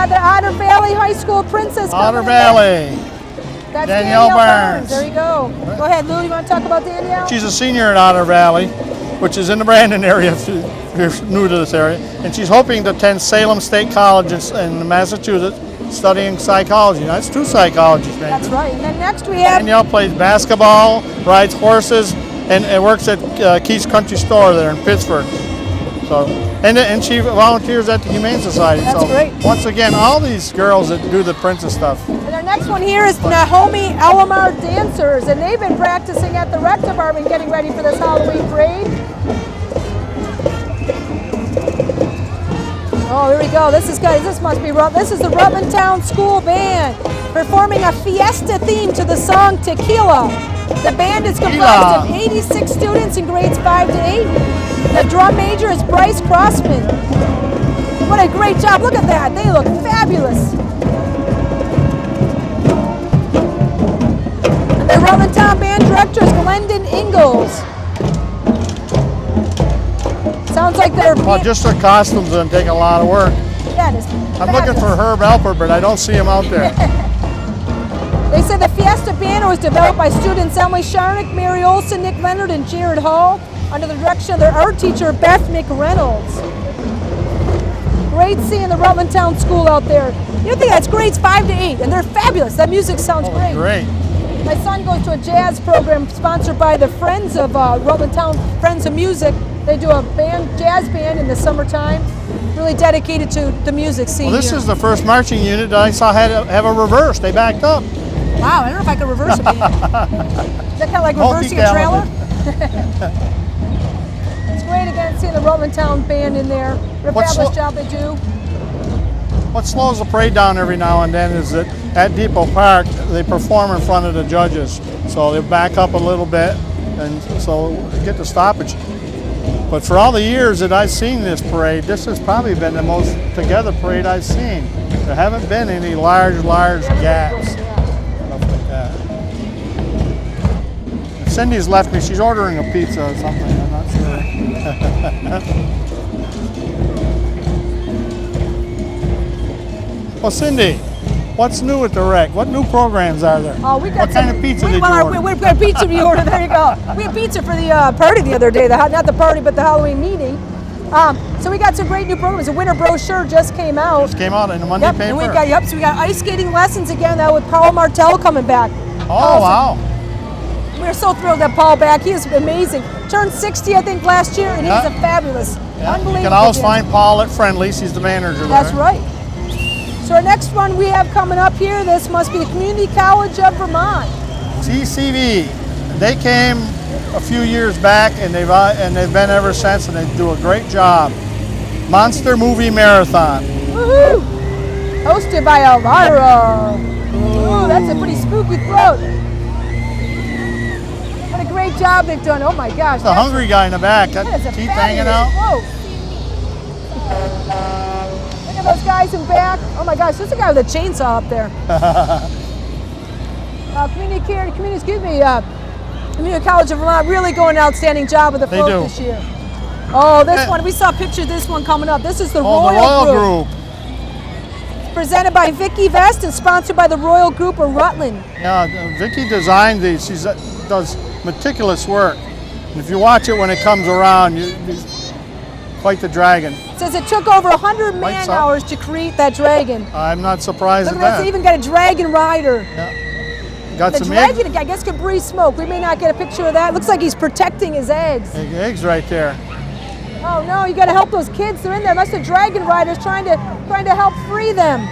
[SPEAKER 1] got the Otter Valley High School Princess.
[SPEAKER 2] Otter
[SPEAKER 1] coming
[SPEAKER 2] Valley.
[SPEAKER 1] in. That's
[SPEAKER 2] Danielle Burns.
[SPEAKER 1] There you go. Go ahead, Lou. You want to talk about Danielle?
[SPEAKER 2] She's a senior at Otter Valley, which is in the Brandon area if you're new to this area. And she's hoping to attend Salem State College in Massachusetts, studying psychology. That's 2 psychologies, maybe.
[SPEAKER 1] That's right. And then next we have
[SPEAKER 2] Danielle plays basketball, rides horses, and works at Keith's Country Store there in Pittsford. So, and she volunteers at the Humane Society.
[SPEAKER 1] That's
[SPEAKER 2] so
[SPEAKER 1] great.
[SPEAKER 2] Once again, all these girls that do the princess stuff.
[SPEAKER 1] And our next one here is Nahomi Alamo dancers, and they've been practicing at the rec department getting ready for this Halloween parade. Oh, here we go. This is good. This must be this is the Rutland Town School Band performing a fiesta theme to the song Tequila. The band is comprised of 86 students in grades 5 to 8. The drum major is Bryce Crossman. What a great job. Look at that. They look fabulous. And the Rutland Town Band director is Glendon Ingalls. Sounds like they're...
[SPEAKER 2] Well, just their costumes doesn't take a lot of work.
[SPEAKER 1] That is
[SPEAKER 2] I'm looking for Herb Alper, but I don't see him out there.
[SPEAKER 1] They said the Fiesta Band was developed by students Emily Sharnick, Mary Olson, Nick Leonard, and Jared Hall under the direction of their art teacher, Beth McReynolds. Great seeing the Rutland Town School out there. You think that's grades 5 to 8, and they're fabulous. That music sounds great.
[SPEAKER 2] Great.
[SPEAKER 1] My son goes to a jazz program sponsored by the Friends of Rutland Town, Friends of Music. They do a jazz band in the summertime, really dedicated to the music scene.
[SPEAKER 2] Well, this
[SPEAKER 1] here.
[SPEAKER 2] is the first marching unit that I saw have a reverse. They backed up.
[SPEAKER 1] Wow, I don't know if I could reverse a band. Is that kind of like reversing a trailer? It's great again seeing the Rutland Town Band in there. What a fabulous job they do.
[SPEAKER 2] What slows the parade down every now and then is that at Depot Park, they perform in front of the judges. So they back up a little bit, and so get the stoppage. But for all the years that I've seen this parade, this has probably been the most together parade I've seen. There haven't been any large gaps. Stuff like that. Cindy's left me. She's ordering a pizza or something. I'm not sure. Well, Cindy, what's new at the rec? What new programs are there?
[SPEAKER 1] Oh, we got
[SPEAKER 2] what kind of pizza did you order?
[SPEAKER 1] We've got pizza we ordered. There you go. We had pizza for the party the other day. Not the party, but the Halloween meeting. So we got some great new programs. The winter brochure just came out.
[SPEAKER 2] Just came out in the Monday paper.
[SPEAKER 1] And we got so we got ice skating lessons again now with Paul Martell coming back.
[SPEAKER 2] Oh, wow.
[SPEAKER 1] We're so thrilled to have Paul back. He is amazing. Turned 60, I think, last year, and he's a fabulous, unbelievable.
[SPEAKER 2] You can always find Paul at Friendly's. He's the manager there.
[SPEAKER 1] That's right. So our next one we have coming up here, this must be the Community College of Vermont.
[SPEAKER 2] TCV. They came a few years back, and they've been ever since, and they do a great job. Monster Movie Marathon.
[SPEAKER 1] Woohoo! Hosted by Elvira. Ooh, that's a pretty spooky throat. What a great job they've done. Oh my gosh.
[SPEAKER 2] The hungry guy in the back. Got
[SPEAKER 1] That is a
[SPEAKER 2] teeth
[SPEAKER 1] fabulous
[SPEAKER 2] hanging out.
[SPEAKER 1] throat. Look at those guys in back. Oh my gosh, there's a guy with a chainsaw up there. Community College of Vermont really going an outstanding job with the float this year. Oh, this one, we saw a picture of this one coming up. This is the Royal Group. Presented by Vicki Vest and sponsored by the Royal Group of Rutland.
[SPEAKER 2] Yeah, Vicki designed these. She does meticulous work. And if you watch it when it comes around, it's quite the dragon.
[SPEAKER 1] It says it took over 100 man hours to create that dragon.
[SPEAKER 2] I'm not surprised
[SPEAKER 1] Look
[SPEAKER 2] at that.
[SPEAKER 1] It's even got a dragon rider.
[SPEAKER 2] Yeah. Got
[SPEAKER 1] The
[SPEAKER 2] some
[SPEAKER 1] dragon, I guess, could breathe smoke. We may not get a picture of that. Looks like he's protecting his eggs.
[SPEAKER 2] eggs right there.
[SPEAKER 1] Oh no, you got to help those kids. They're in there. That's the dragon riders trying to help free them.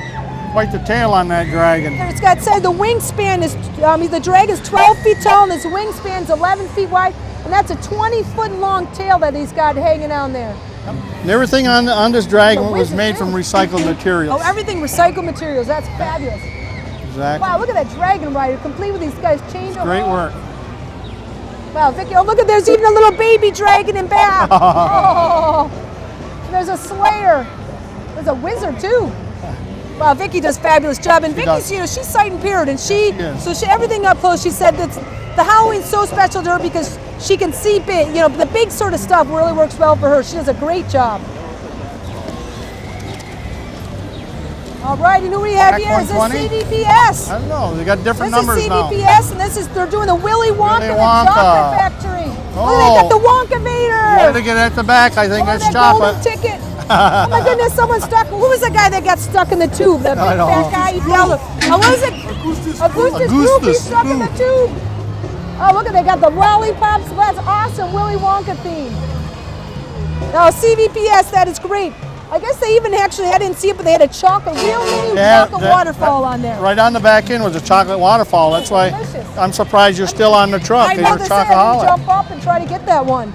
[SPEAKER 2] Quite the tail on that dragon.
[SPEAKER 1] It's got said the wingspan is the dragon's 12 feet tall and his wingspan's 11 feet wide, and that's a 20-foot long tail that he's got hanging on there.
[SPEAKER 2] And everything on this dragon was made from recycled materials.
[SPEAKER 1] Oh, everything recycled materials. That's fabulous.
[SPEAKER 2] Exactly.
[SPEAKER 1] Wow, look at that dragon rider, complete with these guys chained up.
[SPEAKER 2] Great work.
[SPEAKER 1] Wow, Vicki, oh look at, there's even a little baby dragon in back. Oh, there's a slayer. There's a wizard too. Wow, Vicki does a fabulous job. And Vicki's, she's sight impaired, and everything up close, she said that the Halloween's so special to her because she can see big, the big sort of stuff really works well for her. She does a great job. All right, and who we have
[SPEAKER 2] Back
[SPEAKER 1] here is the
[SPEAKER 2] 120?
[SPEAKER 1] CVPS.
[SPEAKER 2] I don't know. They got different
[SPEAKER 1] This
[SPEAKER 2] numbers
[SPEAKER 1] is
[SPEAKER 2] now.
[SPEAKER 1] CVPS, and this is they're doing the Willy Wonka,
[SPEAKER 2] Willy
[SPEAKER 1] the
[SPEAKER 2] Wonka.
[SPEAKER 1] chocolate factory.
[SPEAKER 2] Oh.
[SPEAKER 1] Look, they got the Wonka Vader.
[SPEAKER 2] You got to get at the back. I think
[SPEAKER 1] Oh,
[SPEAKER 2] that's
[SPEAKER 1] that
[SPEAKER 2] chocolate.
[SPEAKER 1] golden ticket. Oh my goodness, someone stuck. Who was the guy that got stuck in the tube? The big
[SPEAKER 2] I don't
[SPEAKER 1] fat
[SPEAKER 2] know.
[SPEAKER 1] guy. He fell. Oh, what is it? Augustus Gloop. He's stuck in the tube. Oh, look at they got the lollipops. That's awesome. Willy Wonka theme. Now, CVPS, that is great. I guess they even actually, I didn't see it, but they had a chocolate, real mini chocolate waterfall on there.
[SPEAKER 2] Right on the back end was a chocolate waterfall. That's why
[SPEAKER 1] Delicious.
[SPEAKER 2] I'm surprised you're still on the truck.
[SPEAKER 1] I
[SPEAKER 2] These
[SPEAKER 1] know
[SPEAKER 2] are
[SPEAKER 1] this. I had to
[SPEAKER 2] chocoholic.
[SPEAKER 1] jump up and try to get that one.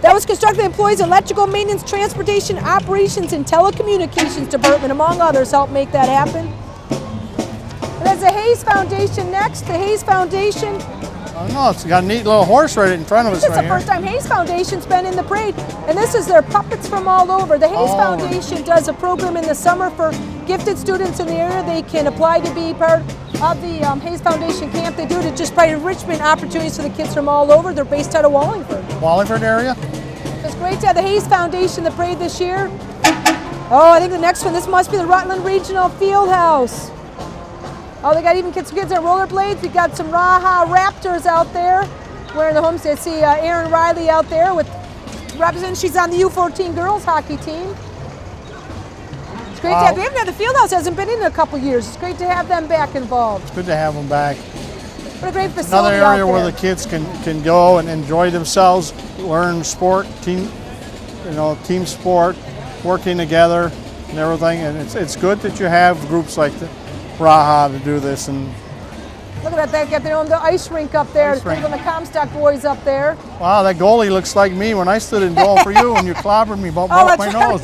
[SPEAKER 1] That was constructed employees in electrical maintenance, transportation, operations, and telecommunications department, among others, helped make that happen. And there's the Hayes Foundation next. The Hayes Foundation.
[SPEAKER 2] Oh no, it's got a neat little horse right in front of us
[SPEAKER 1] This is
[SPEAKER 2] right
[SPEAKER 1] the
[SPEAKER 2] here.
[SPEAKER 1] first time Hayes Foundation's been in the parade, and this is their puppets from all over. The Hayes
[SPEAKER 2] All over.
[SPEAKER 1] Foundation does a program in the summer for gifted students in the area. They can apply to be part of the Hayes Foundation camp. They do to just provide enrichment opportunities for the kids from all over. They're based out of Wallingford.
[SPEAKER 2] Wallingford area?
[SPEAKER 1] It's great to have the Hayes Foundation the parade this year. Oh, I think the next one, this must be the Rutland Regional Field House. Oh, they got even kids on rollerblades. We got some Raha Raptors out there wearing the homestead. See Erin Riley out there with representing. She's on the U14 girls hockey team. It's great to have. We haven't had the field house, hasn't been in a couple years. It's great to have them back involved.
[SPEAKER 2] Good to have them back.
[SPEAKER 1] What a great facility
[SPEAKER 2] Another area
[SPEAKER 1] out there.
[SPEAKER 2] where the kids can go and enjoy themselves, learn sport, team sport, working together and everything. And it's good that you have groups like the Raha to do this. And
[SPEAKER 1] Look at that, they got their own ice rink up there.
[SPEAKER 2] Ice
[SPEAKER 1] The
[SPEAKER 2] rink.
[SPEAKER 1] from the Comstock boys up there.
[SPEAKER 2] wow, that goalie looks like me when I stood in goal for you and you clobbered me about
[SPEAKER 1] Oh,
[SPEAKER 2] my
[SPEAKER 1] that's
[SPEAKER 2] nose.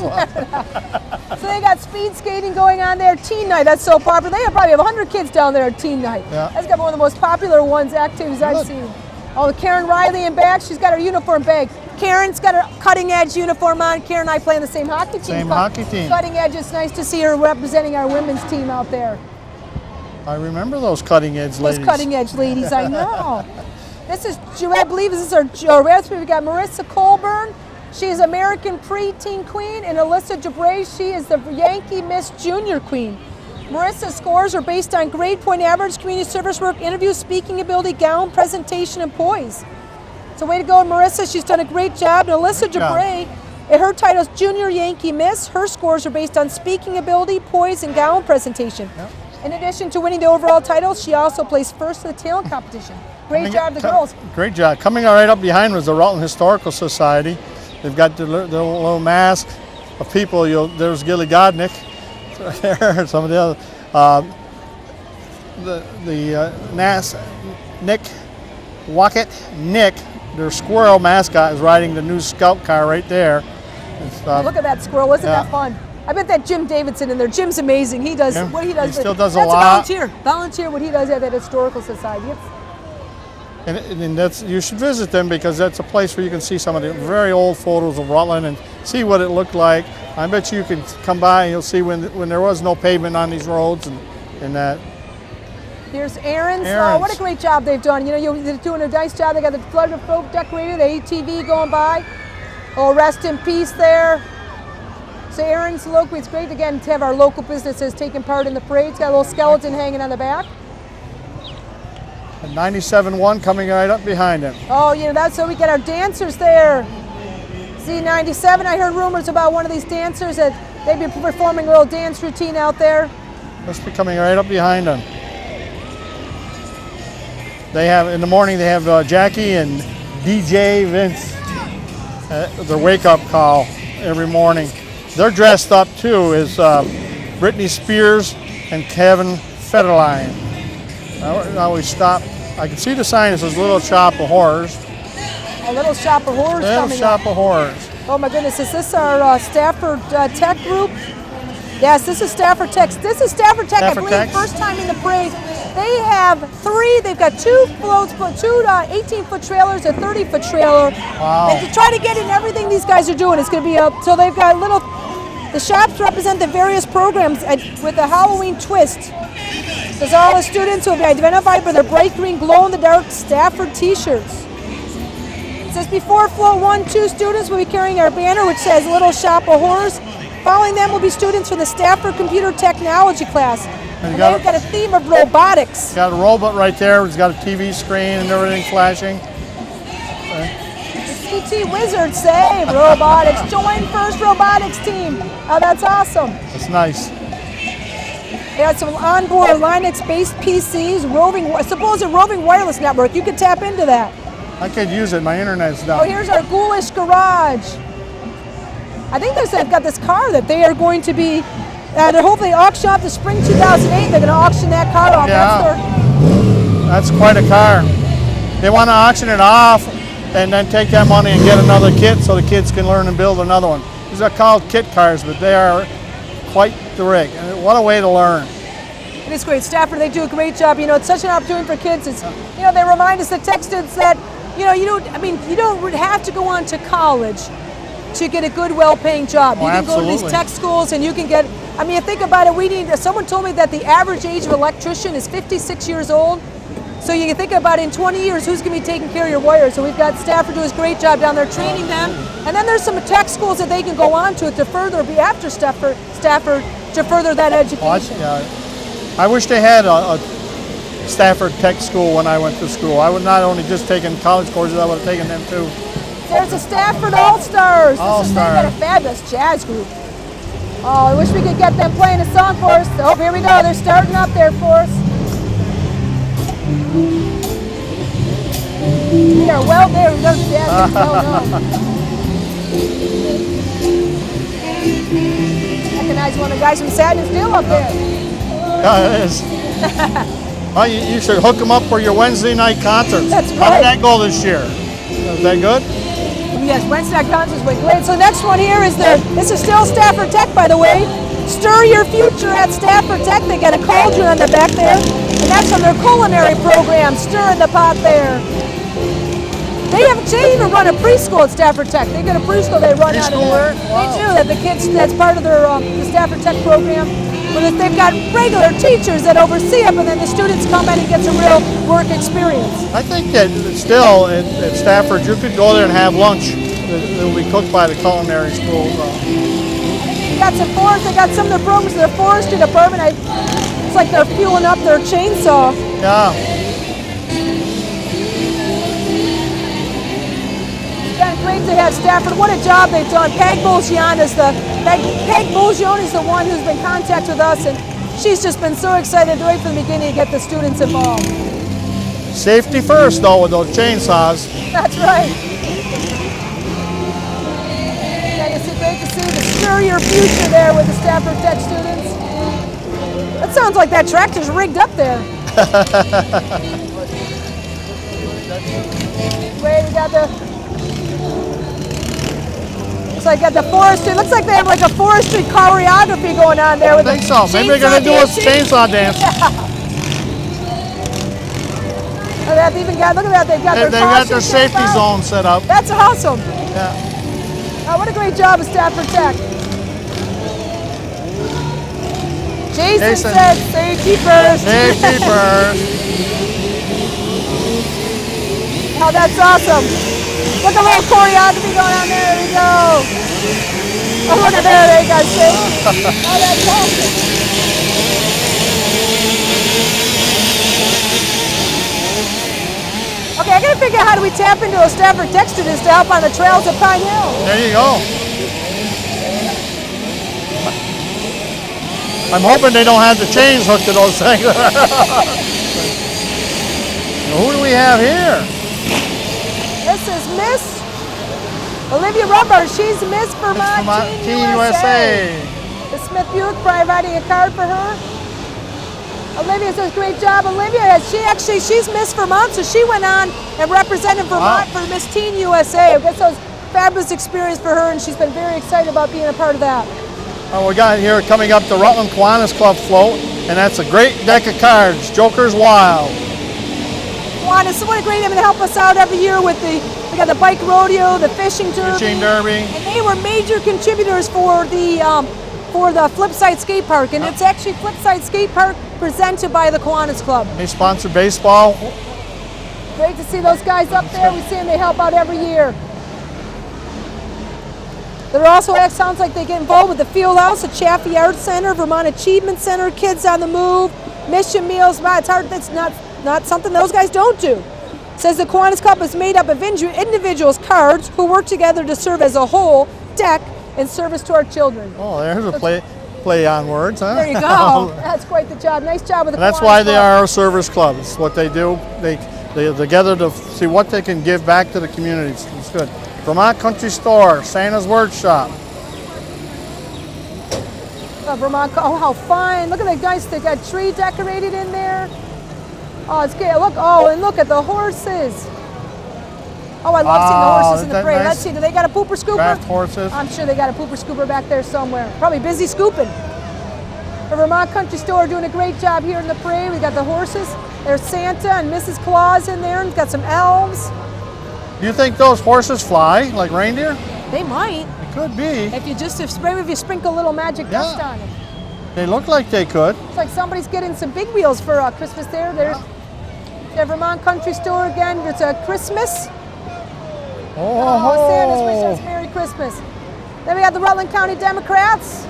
[SPEAKER 1] So they got speed skating going on there. Teen night, that's so popular. They probably have 100 kids down there at teen night.
[SPEAKER 2] Yeah.
[SPEAKER 1] That's got one of the most popular activities I've
[SPEAKER 2] Look.
[SPEAKER 1] seen. Oh, Karen Riley in back, she's got her uniform bag. Karen's got her cutting edge uniform on. Karen and I play on the same hockey team.
[SPEAKER 2] Same hockey team.
[SPEAKER 1] Cutting edge, it's nice to see her representing our women's team out there.
[SPEAKER 2] I remember those cutting edge ladies.
[SPEAKER 1] Those cutting edge ladies, I know. This is, I believe this is our recipe. We got Marissa Colburn. She is American preteen queen, and Alyssa Jabray, she is the Yankee Miss Junior Queen. Marissa's scores are based on grade point average, community service work, interview, speaking ability, gown, presentation, and poise. So way to go, Marissa. She's done a great job. And Alyssa Jabray, her title is Junior Yankee Miss. Her scores are based on speaking ability, poise, and gown presentation.
[SPEAKER 2] Yep.
[SPEAKER 1] In addition to winning the overall title, she also placed first in the talent competition. Great job, the girls.
[SPEAKER 2] Great job. Coming right up behind was the Rutland Historical Society. They've got the little mask of people. There's Gilly Godnick there. Some of the other. Nick Wackett Nick, their squirrel mascot, is riding the new scout car right there.
[SPEAKER 1] Look at that squirrel. Wasn't
[SPEAKER 2] yeah.
[SPEAKER 1] that fun? I bet that Jim Davidson in there. Jim's amazing. He does
[SPEAKER 2] Jim,
[SPEAKER 1] what he does.
[SPEAKER 2] he still does a
[SPEAKER 1] that's
[SPEAKER 2] lot.
[SPEAKER 1] Volunteer what he does at that historical society.
[SPEAKER 2] And that's, you should visit them because that's a place where you can see some of the very old photos of Rutland and see what it looked like. I bet you can come by and you'll see when there was no pavement on these roads and that.
[SPEAKER 1] Here's Aaron's.
[SPEAKER 2] Aaron's.
[SPEAKER 1] Oh, what a great job they've done. You know, they're doing a nice job. They got the flood of folk decorated, the ATV going by. Oh, rest in peace there. So Aaron's local, it's great again to have our local businesses taking part in the parade. It's got a little skeleton hanging on the back.
[SPEAKER 2] And 97-1 coming right up behind him.
[SPEAKER 1] Oh, you know, that's so we get our dancers there. Z97, I heard rumors about one of these dancers that they'd be performing a little dance routine out there.
[SPEAKER 2] Must be coming right up behind them. They have, in the morning, they have Jackie and DJ Vince, their wake-up call every morning. They're dressed up too as Britney Spears and Kevin Federline. Now we stop. I can see the sign that says Little Shop of Horrors.
[SPEAKER 1] A little shop of horrors
[SPEAKER 2] Little
[SPEAKER 1] coming
[SPEAKER 2] Shop
[SPEAKER 1] up.
[SPEAKER 2] of Horrors.
[SPEAKER 1] Oh my goodness, is this our Stafford Tech group? Yes, this is Stafford Tech. This is Stafford Tech,
[SPEAKER 2] Stafford
[SPEAKER 1] I believe,
[SPEAKER 2] Tech.
[SPEAKER 1] first time in the parade. They have they've got two floats, two 18-foot trailers, a 30-foot trailer.
[SPEAKER 2] Wow.
[SPEAKER 1] And to try to get in everything these guys are doing, it's going to be up. So they've got the shops represent the various programs with a Halloween twist. There's all the students who will be identified by their bright green glow-in-the-dark Stafford t-shirts. It says before float 1, 2 students will be carrying our banner which says Little Shop of Horrors. Following them will be students from the Stafford Computer Technology class. And they've got a theme of robotics.
[SPEAKER 2] Got a robot right there. It's got a TV screen and everything flashing.
[SPEAKER 1] CT Wizards say robotics. Join first robotics team. Oh, that's awesome.
[SPEAKER 2] That's nice.
[SPEAKER 1] They had some onboard Linux-based PCs, supposed roving wireless network. You could tap into that.
[SPEAKER 2] I could use it. My internet's down.
[SPEAKER 1] Oh, here's our ghoulish garage. I think they've got this car that they are going to be, they're hopefully auction off the spring 2008. They're going to auction that car off.
[SPEAKER 2] Yeah. That's quite a car. They want to auction it off and then take that money and get another kit so the kids can learn and build another one. These are called kit cars, but they are quite the rig. And what a way to learn.
[SPEAKER 1] It is great. Stafford, they do a great job. You know, it's such an opportunity for kids. It's, you know, they remind us, the tech students, that, you know, you don't have to go on to college to get a good, well-paying job. You can go to these tech schools and you can get, I mean, think about it, someone told me that the average age of electrician is 56 years old. So you can think about it, in 20 years, who's going to be taking care of your wires? So we've got Stafford doing a great job down there training them. And then there's some tech schools that they can go on to further, be after Stafford to further that education.
[SPEAKER 2] I wish they had a Stafford Tech School when I went to school. I would not only just taken college courses, I would have taken them too.
[SPEAKER 1] There's the Stafford All-Stars.
[SPEAKER 2] All-Stars.
[SPEAKER 1] They've got a fabulous jazz group. Oh, I wish we could get them playing a song for us. Oh, here we go. They're starting up there for us. We are well there. We go jazz. Recognize one of the guys from Sadness Still up there.
[SPEAKER 2] Yeah, it is. Well, you should hook them up for your Wednesday night concerts.
[SPEAKER 1] That's right.
[SPEAKER 2] How did that go this year? Is that good?
[SPEAKER 1] Yes, Wednesday night concerts went great. So next one here is this is still Stafford Tech, by the way. Stir your future at Stafford Tech. They got a cauldron on the back there. And that's from their culinary program, Stir in the Pot there. They even run a preschool at Stafford Tech. They got a preschool they run out of there.
[SPEAKER 2] Wow.
[SPEAKER 1] They do that. The kids, that's part of their the Stafford Tech program. But they've got regular teachers that oversee it, and then the students come in and get some real work experience.
[SPEAKER 2] I think that still at Stafford, you could go there and have lunch. It will be cooked by the culinary school.
[SPEAKER 1] They got some forest. They got some of their programs in their forestry department. It's like they're fueling up their chainsaw.
[SPEAKER 2] Yeah.
[SPEAKER 1] Great to have Stafford. What a job they've done. Peg Bolgion is the one who's been in contact with us, and she's just been so excited right from the beginning to get the students involved.
[SPEAKER 2] Safety first, though, with those chainsaws.
[SPEAKER 1] That's right. And it's great to see the Stir Your Future there with the Stafford Tech students. That sounds like that tractor's rigged up there. Wait, we got the. So I got the forestry. Looks like they have like a forestry choreography going on there. With
[SPEAKER 2] I think so. Maybe they're going to do a chainsaw dance.
[SPEAKER 1] Yeah. Oh, they've even got, look at that. They've got their
[SPEAKER 2] safety zone set up.
[SPEAKER 1] That's awesome.
[SPEAKER 2] Yeah.
[SPEAKER 1] Oh, what a great job of Stafford Tech. Jason said safety first.
[SPEAKER 2] Safety first.
[SPEAKER 1] Oh, that's awesome. Look at a little choreography going on there. There we go. Oh, look at there. There you go. See? Oh, that's awesome. Okay, I got to figure out how do we tap into those Stafford Tech students to help on the trails of Pine Hill.
[SPEAKER 2] There you go. I'm hoping they don't have the chains hooked to those things. Who do we have here?
[SPEAKER 1] This is Miss Olivia Rubber. She's Miss Vermont Teen USA. The Smith Buick providing a card for her. Olivia says, great job, Olivia. She's Miss Vermont, so she went on and represented Vermont for Miss Teen USA. I guess that was a fabulous experience for her, and she's been very excited about being a part of that.
[SPEAKER 2] We got here coming up the Rutland Kiwanis Club float, and that's a great deck of cards, Joker's Wild.
[SPEAKER 1] Kiwanis, what a great name to help us out every year with we got the bike rodeo, the fishing derby. And they were major contributors for the Flipside Skate Park, and it's actually Flipside Skate Park presented by the Kiwanis Club.
[SPEAKER 2] They sponsor baseball.
[SPEAKER 1] Great to see those guys up there. We see them, they help out every year. They're also, it sounds like they get involved with the Field House, the Chaffee Arts Center, Vermont Achievement Center, Kids on the Move, Mission Meals. Wow, it's hard. That's not something those guys don't do. It says the Kiwanis Cup is made up of individuals, cards, who work together to serve as a whole deck in service to our children.
[SPEAKER 2] Oh, there's a play on words, huh?
[SPEAKER 1] There you go. That's quite the job. Nice job with the
[SPEAKER 2] And that's
[SPEAKER 1] Kiwanis
[SPEAKER 2] why they
[SPEAKER 1] Club.
[SPEAKER 2] are a service club. It's what they do. They're together to see what they can give back to the community. It's good. Vermont Country Store, Santa's Workshop.
[SPEAKER 1] Vermont. Oh, how fun! Look at the guys. They got tree decorated in there. Oh, it's good. Look. Oh, and look at the horses. Oh, I love seeing the horses in the
[SPEAKER 2] isn't that
[SPEAKER 1] parade.
[SPEAKER 2] nice?
[SPEAKER 1] Let's see. Do they got a pooper scooper?
[SPEAKER 2] Draft horses.
[SPEAKER 1] I'm sure they got a pooper scooper back there somewhere. Probably busy scooping. The Vermont Country Store doing a great job here in the parade. We got the horses. There's Santa and Mrs. Claus in there. And got some elves.
[SPEAKER 2] Do you think those horses fly like reindeer?
[SPEAKER 1] They might.
[SPEAKER 2] It could be.
[SPEAKER 1] If you sprinkle a little magic dust on it.
[SPEAKER 2] They look like they could.
[SPEAKER 1] It's like somebody's getting some big wheels for Christmas there. There's the Vermont Country Store again. It's a Christmas. Santa's wishes us Merry Christmas. Then we have the Rutland County Democrats.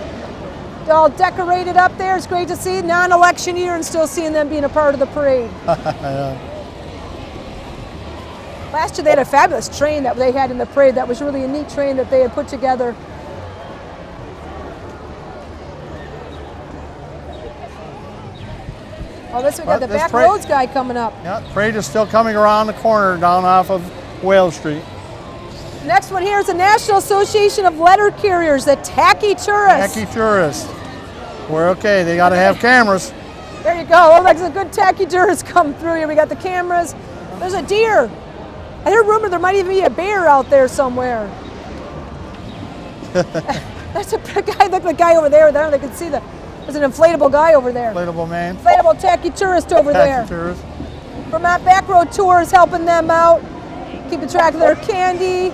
[SPEAKER 1] They're all decorated up there. It's great to see. Non-election year and still seeing them being a part of the parade. Last year they had a fabulous train that they had in the parade. That was really a neat train that they had put together. Oh, we got the back roads guy coming up.
[SPEAKER 2] Yeah, parade is still coming around the corner down off of Whale Street.
[SPEAKER 1] Next one here is the National Association of Letter Carriers, the Tacky Tourist.
[SPEAKER 2] Tacky Tourist. We're okay, they gotta have cameras.
[SPEAKER 1] There you go. Oh, there's a good tacky tourist come through here. We got the cameras. There's a deer. I heard rumor there might even be a bear out there somewhere. That's a guy, look, the guy over there. They can see there's an inflatable guy over there.
[SPEAKER 2] Inflatable man.
[SPEAKER 1] Inflatable tacky tourist over there.
[SPEAKER 2] Tacky Tourist.
[SPEAKER 1] Vermont Back Road Tours helping them out, keeping track of their candy.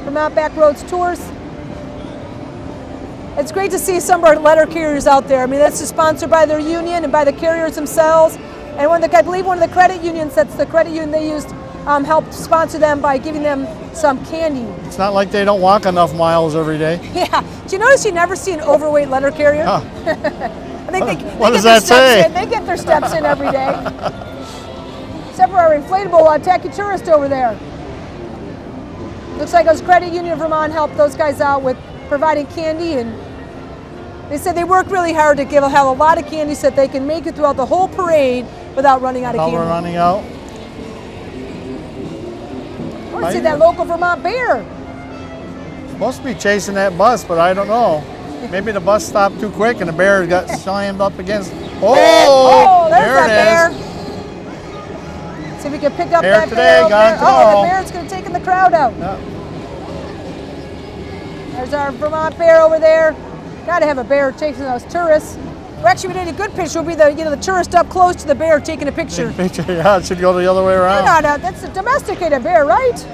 [SPEAKER 1] Vermont Back Roads Tours. It's great to see some of our letter carriers out there. I mean, that's sponsored by their union and by the carriers themselves. And I believe one of the credit unions, that's the credit union they used, helped sponsor them by giving them some candy.
[SPEAKER 2] It's not like they don't walk enough miles every day.
[SPEAKER 1] Yeah. Do you notice you never see an overweight letter carrier?
[SPEAKER 2] Huh.
[SPEAKER 1] I think
[SPEAKER 2] What does
[SPEAKER 1] get their
[SPEAKER 2] that say?
[SPEAKER 1] steps in. They get their steps in every day. Except for our inflatable tacky tourist over there. Looks like those credit union of Vermont helped those guys out with providing candy, and they said they work really hard to have a lot of candy so that they can make it throughout the whole parade without running out of
[SPEAKER 2] How
[SPEAKER 1] candy.
[SPEAKER 2] we're running out.
[SPEAKER 1] I want to see that local Vermont bear.
[SPEAKER 2] Supposed to be chasing that bus, but I don't know. Maybe the bus stopped too quick and the bear got slammed up against. Oh,
[SPEAKER 1] there's
[SPEAKER 2] there
[SPEAKER 1] that
[SPEAKER 2] it is.
[SPEAKER 1] bear. See if we can pick up
[SPEAKER 2] Bear
[SPEAKER 1] that
[SPEAKER 2] today,
[SPEAKER 1] bear over
[SPEAKER 2] got
[SPEAKER 1] there.
[SPEAKER 2] it
[SPEAKER 1] Oh,
[SPEAKER 2] all.
[SPEAKER 1] the bear's going to take the crowd out.
[SPEAKER 2] Yeah.
[SPEAKER 1] There's our Vermont bear over there. Got to have a bear chasing those tourists. Well, actually, we need a good picture. Will be the tourist up close to the bear taking a picture.
[SPEAKER 2] Yeah, it should go the other way around.
[SPEAKER 1] That's a domesticated bear, right?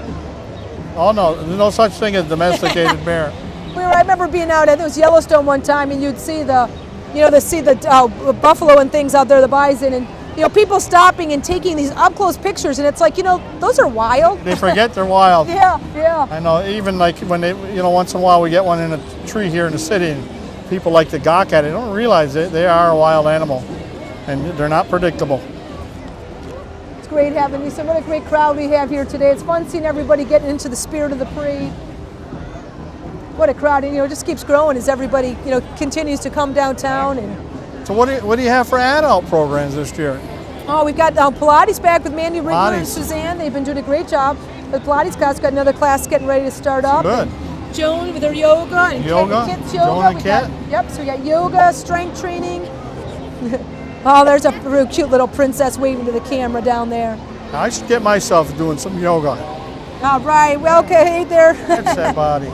[SPEAKER 2] Oh no, there's no such thing as domesticated bear.
[SPEAKER 1] I remember being out at Yellowstone one time, and you'd see the buffalo and things out there, the bison, and people stopping and taking these up close pictures, and it's like those are wild.
[SPEAKER 2] They forget they're wild.
[SPEAKER 1] Yeah.
[SPEAKER 2] I know. Even like when they, once in a while we get one in a tree here in the city, and people like to gawk at it. They don't realize they are a wild animal, and they're not predictable.
[SPEAKER 1] It's great having you. So what a great crowd we have here today. It's fun seeing everybody getting into the spirit of the parade. What a crowd, and it just keeps growing as everybody continues to come downtown. And
[SPEAKER 2] So what do you have for adult programs this year?
[SPEAKER 1] oh, we've got Pilates back with Mandy Rigler and
[SPEAKER 2] Pilates.
[SPEAKER 1] Suzanne. They've been doing a great job with Pilates class. Got another class getting ready to start up.
[SPEAKER 2] Good.
[SPEAKER 1] Joan with her yoga and
[SPEAKER 2] Yoga?
[SPEAKER 1] Kit's yoga.
[SPEAKER 2] Joan and
[SPEAKER 1] We got-
[SPEAKER 2] Kit?
[SPEAKER 1] Yep. So we got yoga, strength training. Oh, there's a real cute little princess waving to the camera down there.
[SPEAKER 2] I should get myself doing some yoga.
[SPEAKER 1] All right. Well, okay, hey there.
[SPEAKER 2] Catch that body.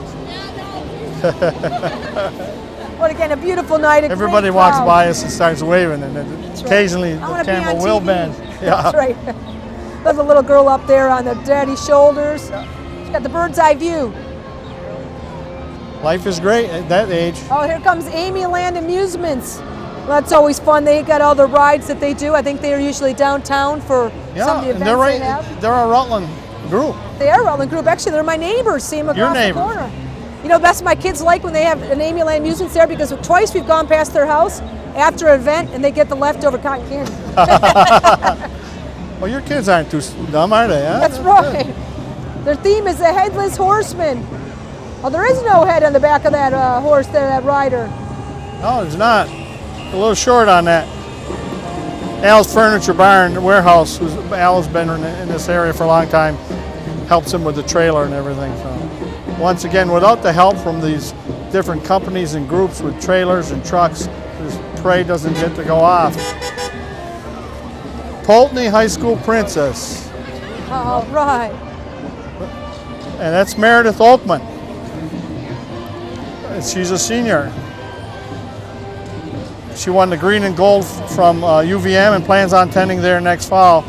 [SPEAKER 1] Well, again, a beautiful night.
[SPEAKER 2] Everybody
[SPEAKER 1] great
[SPEAKER 2] walks
[SPEAKER 1] crowd.
[SPEAKER 2] by us and starts waving, and then
[SPEAKER 1] right.
[SPEAKER 2] occasionally
[SPEAKER 1] I
[SPEAKER 2] the
[SPEAKER 1] wanna be
[SPEAKER 2] camera
[SPEAKER 1] on
[SPEAKER 2] will
[SPEAKER 1] TV.
[SPEAKER 2] bend. Yeah.
[SPEAKER 1] That's right. There's a little girl up there on the daddy's shoulders. She's got the bird's eye view.
[SPEAKER 2] Life is great at that age.
[SPEAKER 1] Oh, here comes Amy Land Amusements. Well, that's always fun. They got all the rides that they do. I think they're usually downtown for some
[SPEAKER 2] Yeah,
[SPEAKER 1] of the
[SPEAKER 2] and
[SPEAKER 1] events
[SPEAKER 2] they're
[SPEAKER 1] they
[SPEAKER 2] right.
[SPEAKER 1] have.
[SPEAKER 2] They're a Rutland group.
[SPEAKER 1] They are Rutland Group. Actually, they're my neighbors. See them across the
[SPEAKER 2] neighbors.
[SPEAKER 1] corner. You know, that's what my kids like when they have an Land Amusements there, because twice we've gone past their house after an event and they get the leftover cotton candy.
[SPEAKER 2] Well, your kids aren't too dumb, are they? Huh?
[SPEAKER 1] That's right. Their theme is the Headless Horseman. Oh, there is no head on the back of that horse there, that rider.
[SPEAKER 2] No, it's not. A little short on that. Al's Furniture Barn Warehouse, Al's been in this area for a long time, helps him with the trailer and everything. So, once again, without the help from these different companies and groups with trailers and trucks, this parade doesn't get to go off. Pulteney High School Princess.
[SPEAKER 1] All right.
[SPEAKER 2] And that's Meredith Oakman. She's a senior. She won the green and gold from UVM and plans on attending there next fall.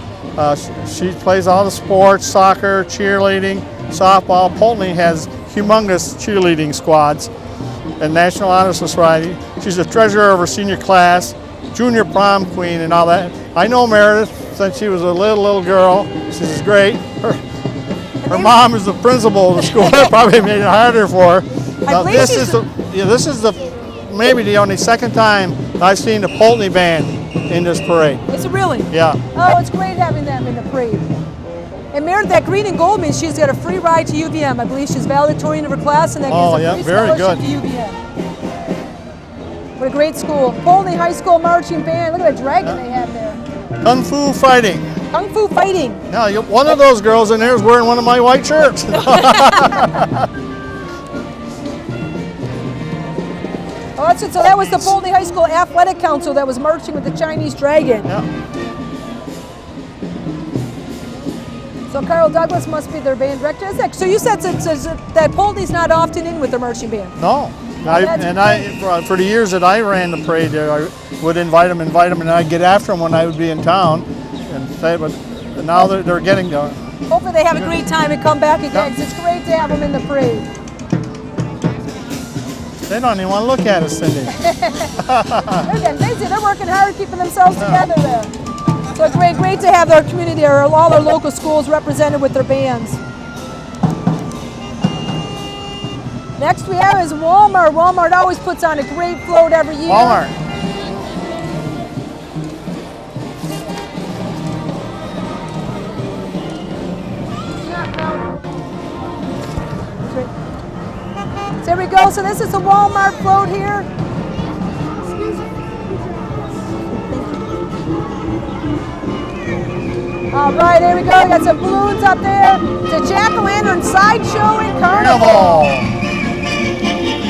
[SPEAKER 2] She plays all the sports, soccer, cheerleading, softball. Pulteney has humongous cheerleading squads and National Honor Society. She's the treasurer of her senior class, junior prom queen and all that. I know Meredith since she was a little girl. She's great. Her mom is the principal of the school. That probably made it harder for her. Now, this is maybe the only second time I've seen the Pulteney band in this parade.
[SPEAKER 1] Is it really?
[SPEAKER 2] Yeah.
[SPEAKER 1] Oh, it's great having them in the parade. And Meredith, that green and gold means she's got a free ride to UVM. I believe she's valedictorian of her class, and that gives a free
[SPEAKER 2] very
[SPEAKER 1] scholarship
[SPEAKER 2] good.
[SPEAKER 1] to UVM. What a great school. Pulteney High School Marching Band. Look at that dragon they have there.
[SPEAKER 2] Kung Fu Fighting.
[SPEAKER 1] Kung Fu Fighting.
[SPEAKER 2] Now, one of those girls in there is wearing one of my white shirts.
[SPEAKER 1] Oh, that's it. So that was the Pulteney High School Athletic Council that was marching with the Chinese dragon.
[SPEAKER 2] Yeah.
[SPEAKER 1] So Carl Douglas must be their band director. So you said that Pulteney's not often in with their marching band.
[SPEAKER 2] No. For the years that I ran the parade there, I would invite them, and I'd get after them when I would be in town. And say, but now they're getting there.
[SPEAKER 1] Hopefully they have a great time and come back again, 'cause it's great to have them in the parade.
[SPEAKER 2] They don't even want to look at us, Cindy.
[SPEAKER 1] They're getting busy. They're working hard, keeping themselves together there. So great to have our community, or all our local schools represented with their bands. Next we have is Walmart. Walmart always puts on a great float every year.
[SPEAKER 2] Walmart.
[SPEAKER 1] So here we go. So this is the Walmart float here. All right, here we go. We got some balloons up there. The jack-o'-lantern sideshow and carnival.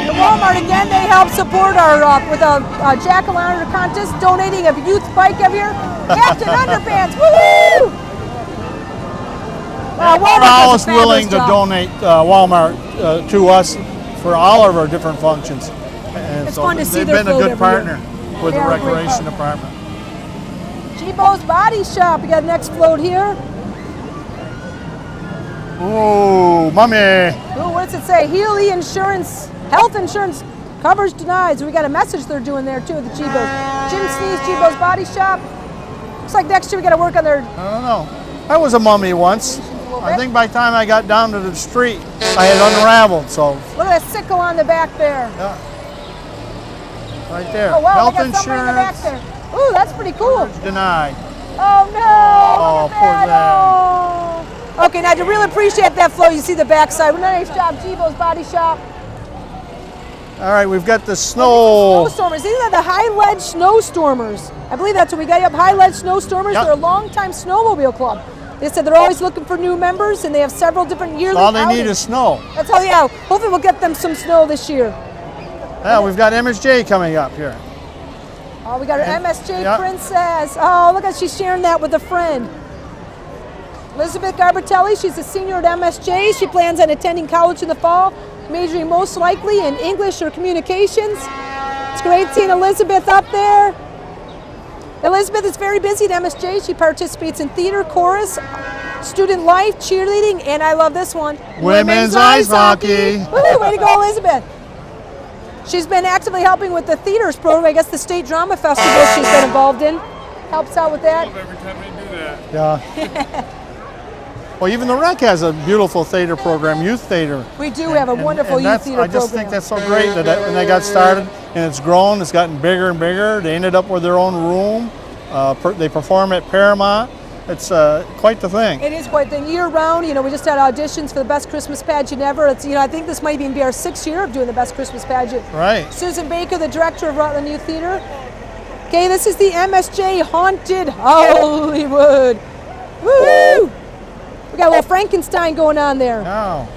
[SPEAKER 1] The Walmart again, they help support our with a jack-o'-lantern contest, donating a youth bike every year. Captain Underpants, woohoo!
[SPEAKER 2] We're always willing to donate Walmart to us for all of our different functions. And
[SPEAKER 1] it's fun to see
[SPEAKER 2] they've
[SPEAKER 1] their
[SPEAKER 2] been a
[SPEAKER 1] float
[SPEAKER 2] good
[SPEAKER 1] every
[SPEAKER 2] partner
[SPEAKER 1] year.
[SPEAKER 2] with
[SPEAKER 1] They
[SPEAKER 2] the
[SPEAKER 1] are a great
[SPEAKER 2] Recreation
[SPEAKER 1] partner.
[SPEAKER 2] Department.
[SPEAKER 1] Jibo's Body Shop, we got next float here.
[SPEAKER 2] Ooh, mommy.
[SPEAKER 1] Ooh, what does it say? Healy Insurance, health insurance coverage denied. So we got a message they're doing there too, the Jibos. Jim Sneeze, Jibo's Body Shop. Looks like next year we got to work on their...
[SPEAKER 2] I don't know. I was a mummy once. I think by the time I got down to the street, I had unraveled, so.
[SPEAKER 1] Look at that sickle on the back there.
[SPEAKER 2] Yeah. Right there.
[SPEAKER 1] Oh, wow,
[SPEAKER 2] Health
[SPEAKER 1] they got somebody in the back
[SPEAKER 2] insurance
[SPEAKER 1] there. Ooh, that's pretty cool.
[SPEAKER 2] denied.
[SPEAKER 1] Oh, no.
[SPEAKER 2] Oh,
[SPEAKER 1] Look at
[SPEAKER 2] poor
[SPEAKER 1] that. Oh. Okay, now to really appreciate that flow, you see the backside. Nice job, Jibo's Body Shop.
[SPEAKER 2] All right, we've got the snow.
[SPEAKER 1] Snowstormers. These are the high-ledge snowstormers. I believe that's what we got. Yep, high-ledge snowstormers.
[SPEAKER 2] Yep.
[SPEAKER 1] They're a long-time snowmobile club. They said they're always looking for new members, and they have several different yearly
[SPEAKER 2] All they need
[SPEAKER 1] outings.
[SPEAKER 2] is snow.
[SPEAKER 1] That's all, yeah. Hopefully we'll get them some snow this year.
[SPEAKER 2] Yeah, we've got MSJ coming up here.
[SPEAKER 1] Oh, we got our MSJ
[SPEAKER 2] Yep.
[SPEAKER 1] Princess. Oh, look at she's sharing that with a friend. Elizabeth Garbatelli, she's a senior at MSJ. She plans on attending college in the fall, majoring most likely in English or communications. It's great seeing Elizabeth up there. Elizabeth is very busy at MSJ. She participates in theater, chorus, student life, cheerleading, and I love this one,
[SPEAKER 2] Women's ice hockey.
[SPEAKER 1] Woo, way to go, Elizabeth. She's been actively helping with the theaters program. I guess the State Drama Festival she's been involved in. Helps out with that.
[SPEAKER 4] Every time they do that.
[SPEAKER 2] Yeah. Well, even the Rec has a beautiful theater program, youth theater.
[SPEAKER 1] We do have a wonderful
[SPEAKER 2] And
[SPEAKER 1] youth
[SPEAKER 2] that's,
[SPEAKER 1] theater
[SPEAKER 2] I just
[SPEAKER 1] program.
[SPEAKER 2] think that's so great that when they got started, and it's grown, it's gotten bigger and bigger. They ended up with their own room. They perform at Paramount. It's quite the thing.
[SPEAKER 1] It is quite the thing. Year round, you know, we just had auditions for the best Christmas pageant ever. It's, you know, I think this might even be our 6th year of doing the best Christmas pageant.
[SPEAKER 2] Right.
[SPEAKER 1] Susan Baker, the director of Rutland Youth Theater. Okay, this is the MSJ Haunted Hollywood. Woo! We got a little Frankenstein going on there.
[SPEAKER 2] Oh.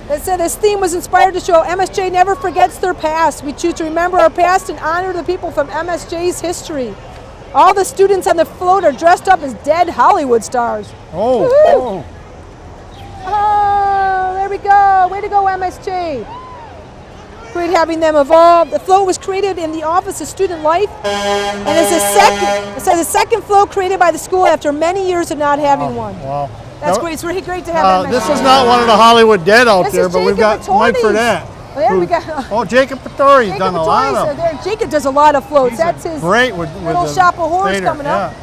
[SPEAKER 1] They said this theme was inspired to show MSJ never forgets their past. We choose to remember our past and honor the people from MSJ's history. All the students on the float are dressed up as dead Hollywood stars.
[SPEAKER 2] Oh.
[SPEAKER 1] Woo-hoo.
[SPEAKER 2] Oh.
[SPEAKER 1] Oh, there we go. Way to go, MSJ. Great having them evolve. The float was created in the Office of Student Life and is the second float created by the school after many years of not having one.
[SPEAKER 2] Wow.
[SPEAKER 1] That's
[SPEAKER 2] Now,
[SPEAKER 1] great. It's really great to have MSJ.
[SPEAKER 2] This is not one of the Hollywood dead out
[SPEAKER 1] This
[SPEAKER 2] there,
[SPEAKER 1] is
[SPEAKER 2] but we've
[SPEAKER 1] Jacob
[SPEAKER 2] got Mike
[SPEAKER 1] Patori's.
[SPEAKER 2] Fredette.
[SPEAKER 1] Oh, yeah, we got
[SPEAKER 2] Oh, Jacob Patori's
[SPEAKER 1] Jacob
[SPEAKER 2] done a lot
[SPEAKER 1] Patori's
[SPEAKER 2] of them.
[SPEAKER 1] there. Jacob does a lot of floats. That's his
[SPEAKER 2] Great with
[SPEAKER 1] little
[SPEAKER 2] the
[SPEAKER 1] shop of horrors
[SPEAKER 2] theater,
[SPEAKER 1] coming up.
[SPEAKER 2] yeah.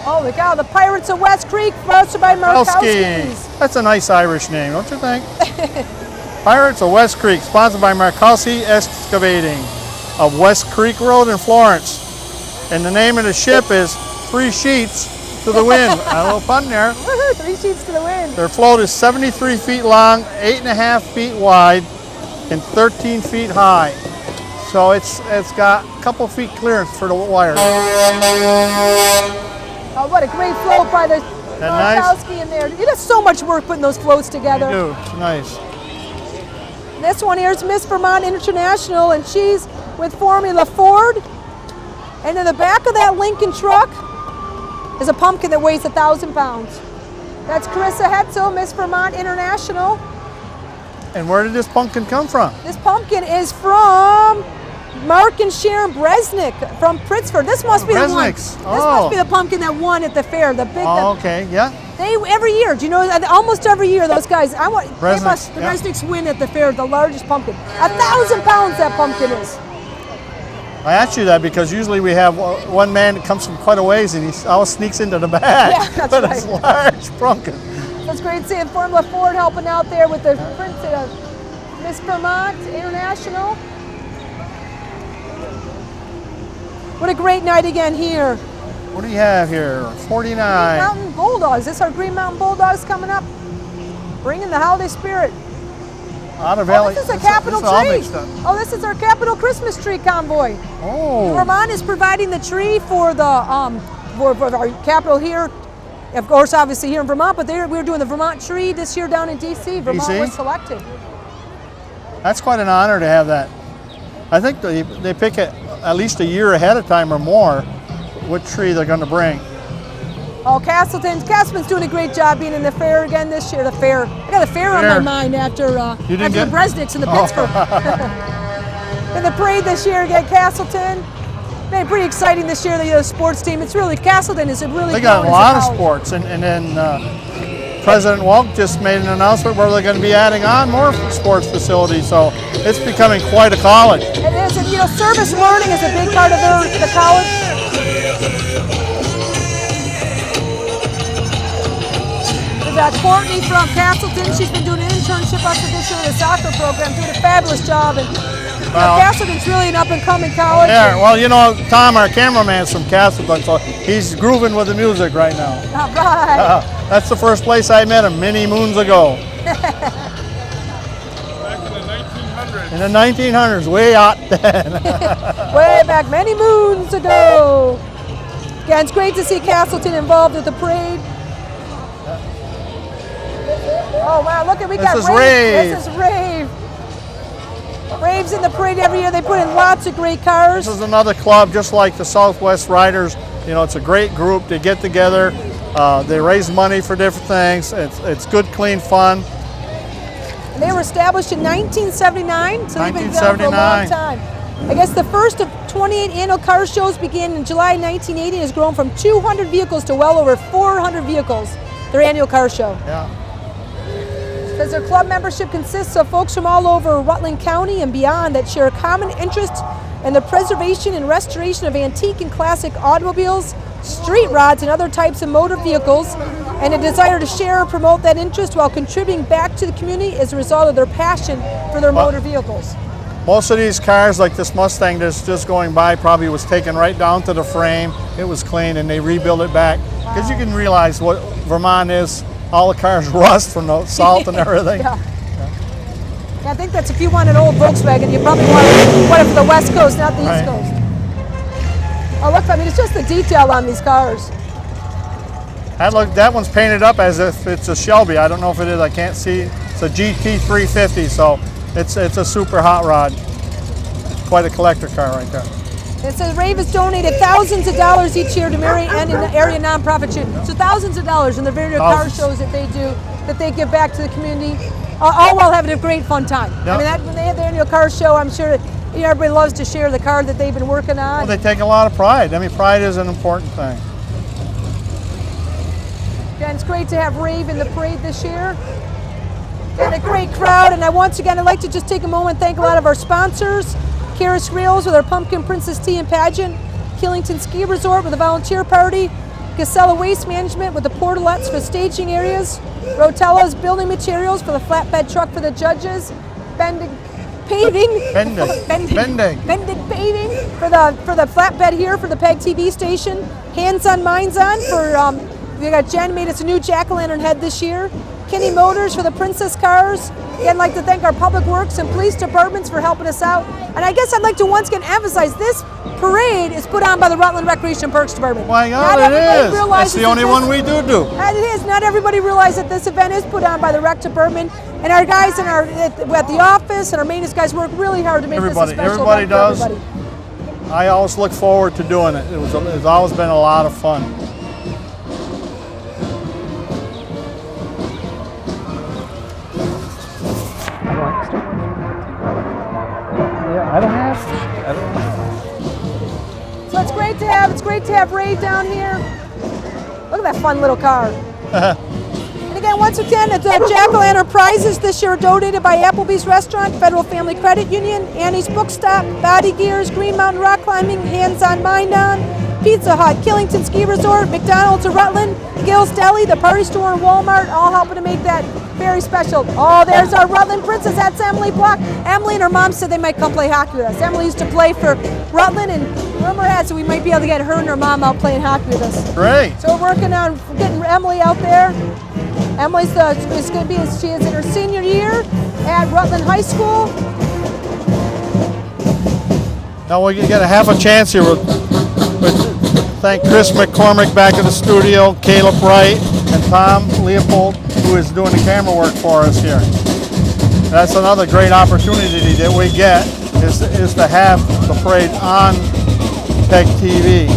[SPEAKER 1] Holy cow, the Pirates of West Creek, sponsored by
[SPEAKER 2] Markowski's.
[SPEAKER 1] Markowski's.
[SPEAKER 2] That's a nice Irish name, don't you think? Pirates of West Creek, sponsored by Markowski Excavating of West Creek Road in Florence. And the name of the ship is 3 Sheets to the Wind. A little pun there.
[SPEAKER 1] Woohoo, 3 sheets to the wind.
[SPEAKER 2] Their float is 73 feet long, 8.5 feet wide, and 13 feet high. So it's got a couple feet clearance for the wires.
[SPEAKER 1] Oh, what a great float by the
[SPEAKER 2] That nice?
[SPEAKER 1] Markowski in there. You did so much work putting those floats together.
[SPEAKER 2] You do, it's nice.
[SPEAKER 1] This one here is Miss Vermont International, and she's with Formula Ford. And in the back of that Lincoln truck is a pumpkin that weighs 1,000 pounds. That's Carissa Hetzel, Miss Vermont International.
[SPEAKER 2] And where did this pumpkin come from?
[SPEAKER 1] This pumpkin is from Mark and Sharon Bresnick from Pittsford. This must be the one.
[SPEAKER 2] Bresnicks.
[SPEAKER 1] This
[SPEAKER 2] Oh.
[SPEAKER 1] must be the pumpkin that won at the fair. The big.
[SPEAKER 2] Oh, okay, yeah.
[SPEAKER 1] They every year. Do you know? Almost every year, those guys. The
[SPEAKER 2] Bresnicks, yeah.
[SPEAKER 1] Bresnicks win at the fair. The largest pumpkin. 1,000 pounds that pumpkin is.
[SPEAKER 2] I asked you that because usually we have one man that comes from quite a ways and he always sneaks into the back.
[SPEAKER 1] Yeah, that's
[SPEAKER 2] but
[SPEAKER 1] right.
[SPEAKER 2] it's large pumpkin.
[SPEAKER 1] It's great seeing Formula Ford helping out there with the print of Miss Vermont International. What a great night again here.
[SPEAKER 2] What do you have here? 49.
[SPEAKER 1] Mountain Bulldogs. This is our Green Mountain Bulldogs coming up. Bringing the holiday spirit.
[SPEAKER 2] Otter Valley.
[SPEAKER 1] Oh, this is a Capitol
[SPEAKER 2] this is all
[SPEAKER 1] tree.
[SPEAKER 2] mixed up.
[SPEAKER 1] Oh, this is our Capitol Christmas tree convoy.
[SPEAKER 2] Oh.
[SPEAKER 1] Vermont is providing the tree for the for our Capitol here. Of course, obviously here in Vermont, but we're doing the Vermont tree this year down in DC. Vermont
[SPEAKER 2] DC?
[SPEAKER 1] was selected.
[SPEAKER 2] That's quite an honor to have that. I think they pick it at least a year ahead of time or more what tree they're going to bring.
[SPEAKER 1] Oh, Castleton's doing a great job being in the fair again this year. The fair. I got a fair on my
[SPEAKER 2] Fair.
[SPEAKER 1] mind after
[SPEAKER 2] You
[SPEAKER 1] after
[SPEAKER 2] didn't
[SPEAKER 1] the
[SPEAKER 2] get-
[SPEAKER 1] Bresnicks and the
[SPEAKER 2] Oh.
[SPEAKER 1] Pittsford. In the parade this year again, Castleton. Been pretty exciting this year. The sports team. It's really Castleton is a really.
[SPEAKER 2] They got a
[SPEAKER 1] growing
[SPEAKER 2] lot of
[SPEAKER 1] college.
[SPEAKER 2] sports, and then President Walk just made an announcement where they're going to be adding on more sports facilities. So it's becoming quite a college.
[SPEAKER 1] It is, and you know, service learning is a big part of the college. We've got Courtney from Castleton. She's been doing an internship up to this year in the soccer program, doing a fabulous job. And
[SPEAKER 2] Well-
[SPEAKER 1] Castleton's really an up-and-coming college.
[SPEAKER 2] Yeah, well, you know, Tom, our cameraman's from Castleton, so he's grooving with the music right now.
[SPEAKER 1] All right.
[SPEAKER 2] That's the first place I met him many moons ago.
[SPEAKER 4] Back in the 1900s.
[SPEAKER 2] In the 1900s, way out then.
[SPEAKER 1] Way back many moons ago. Yeah, it's great to see Castleton involved with the parade. Oh wow, look at we got
[SPEAKER 2] This is Rave.
[SPEAKER 1] This is Rave. Rave's in the parade every year. They put in lots of great cars.
[SPEAKER 2] This is another club just like the Southwest Riders. You know, it's a great group. They get together. They raise money for different things. It's good, clean fun.
[SPEAKER 1] And they were established in 1979, so they've been down for a long
[SPEAKER 2] 1979.
[SPEAKER 1] time. I guess the first of 28 annual car shows began in July 1980 and has grown from 200 vehicles to well over 400 vehicles, their annual car show.
[SPEAKER 2] Yeah.
[SPEAKER 1] Because their club membership consists of folks from all over Rutland County and beyond that share a common interest and the preservation and restoration of antique and classic automobiles, street rods, and other types of motor vehicles, and a desire to share or promote that interest while contributing back to the community as a result of their passion for their motor vehicles.
[SPEAKER 2] Most of these cars, like this Mustang that's just going by, probably was taken right down to the frame. It was clean and they rebuilt it back. Because you can realize what Vermont is, all the cars rust from the salt and everything.
[SPEAKER 1] Yeah, I think that's if you want an old Volkswagen, you probably want it for the West Coast, not the East Coast. Oh look, I mean, it's just the detail on these cars.
[SPEAKER 2] That one's painted up as if it's a Shelby. I don't know if it is, I can't see. It's a GT 350, so it's a super hot rod. Quite a collector car right there.
[SPEAKER 1] It says Rave has donated thousands of dollars each year to area nonprofit charities. So thousands of dollars in the various car shows that they do, that they give back to the community, all while having a great fun time. Yep. I mean, when they have the annual car show, I'm sure that everybody loves to share the car that they've been working on.
[SPEAKER 2] Well, they take a lot of pride. I mean, pride is an important thing.
[SPEAKER 1] And it's great to have Rave in the parade this year. And a great crowd. And once again, I'd like to just take a moment and thank a lot of our sponsors. Karis Reels with our Pumpkin Princess Tea and Pageant. Killington Ski Resort with a volunteer party. Casella Waste Management with the portalettes for staging areas. Rotella's Building Materials for the flatbed truck for the judges. Bending Paving for the flatbed here for the PEGTV station. Hands on Minds On for we got Jen made us a new jack-o'-lantern head this year. Kenny Motors for the Princess cars. Again, I'd like to thank our public works and police departments for helping us out. And I guess I'd like to once again emphasize this parade is put on by the Rutland Recreation and Parks Department.
[SPEAKER 2] Why not? It is. That's the only one we do.
[SPEAKER 1] It is. Not everybody realizes that this event is put on by the rec department. And our guys at the office and our maintenance guys work really hard to make this a special
[SPEAKER 2] everybody
[SPEAKER 1] event
[SPEAKER 2] does.
[SPEAKER 1] for everybody.
[SPEAKER 2] I always look forward to doing it. It's always been a lot of fun. I don't have.
[SPEAKER 1] So it's great to have Ray down here. Look at that fun little car. And again, once again, the Jack-o'-lantern prizes this year are donated by Applebee's Restaurant, Federal Family Credit Union, Annie's Book Stop, Body Gears, Green Mountain Rock Climbing, Hands on Mind On, Pizza Hut, Killington Ski Resort, McDonald's of Rutland, Gill's Deli, the Party Store, and Walmart, all helping to make that very special. Oh, there's our Rutland Princess. That's Emily Block. Emily and her mom said they might come play hockey with us. Emily used to play for Rutland, and rumor has it we might be able to get her and her mom out playing hockey with us.
[SPEAKER 2] Great.
[SPEAKER 1] So we're working on getting Emily out there. Emily's she is in her senior year at Rutland High School.
[SPEAKER 2] Now we get a half a chance here. Thank Chris McCormick back in the studio, Caleb Wright, and Tom Leopold, who is doing the camera work for us here. That's another great opportunity that we get is to have the parade on PEGTV.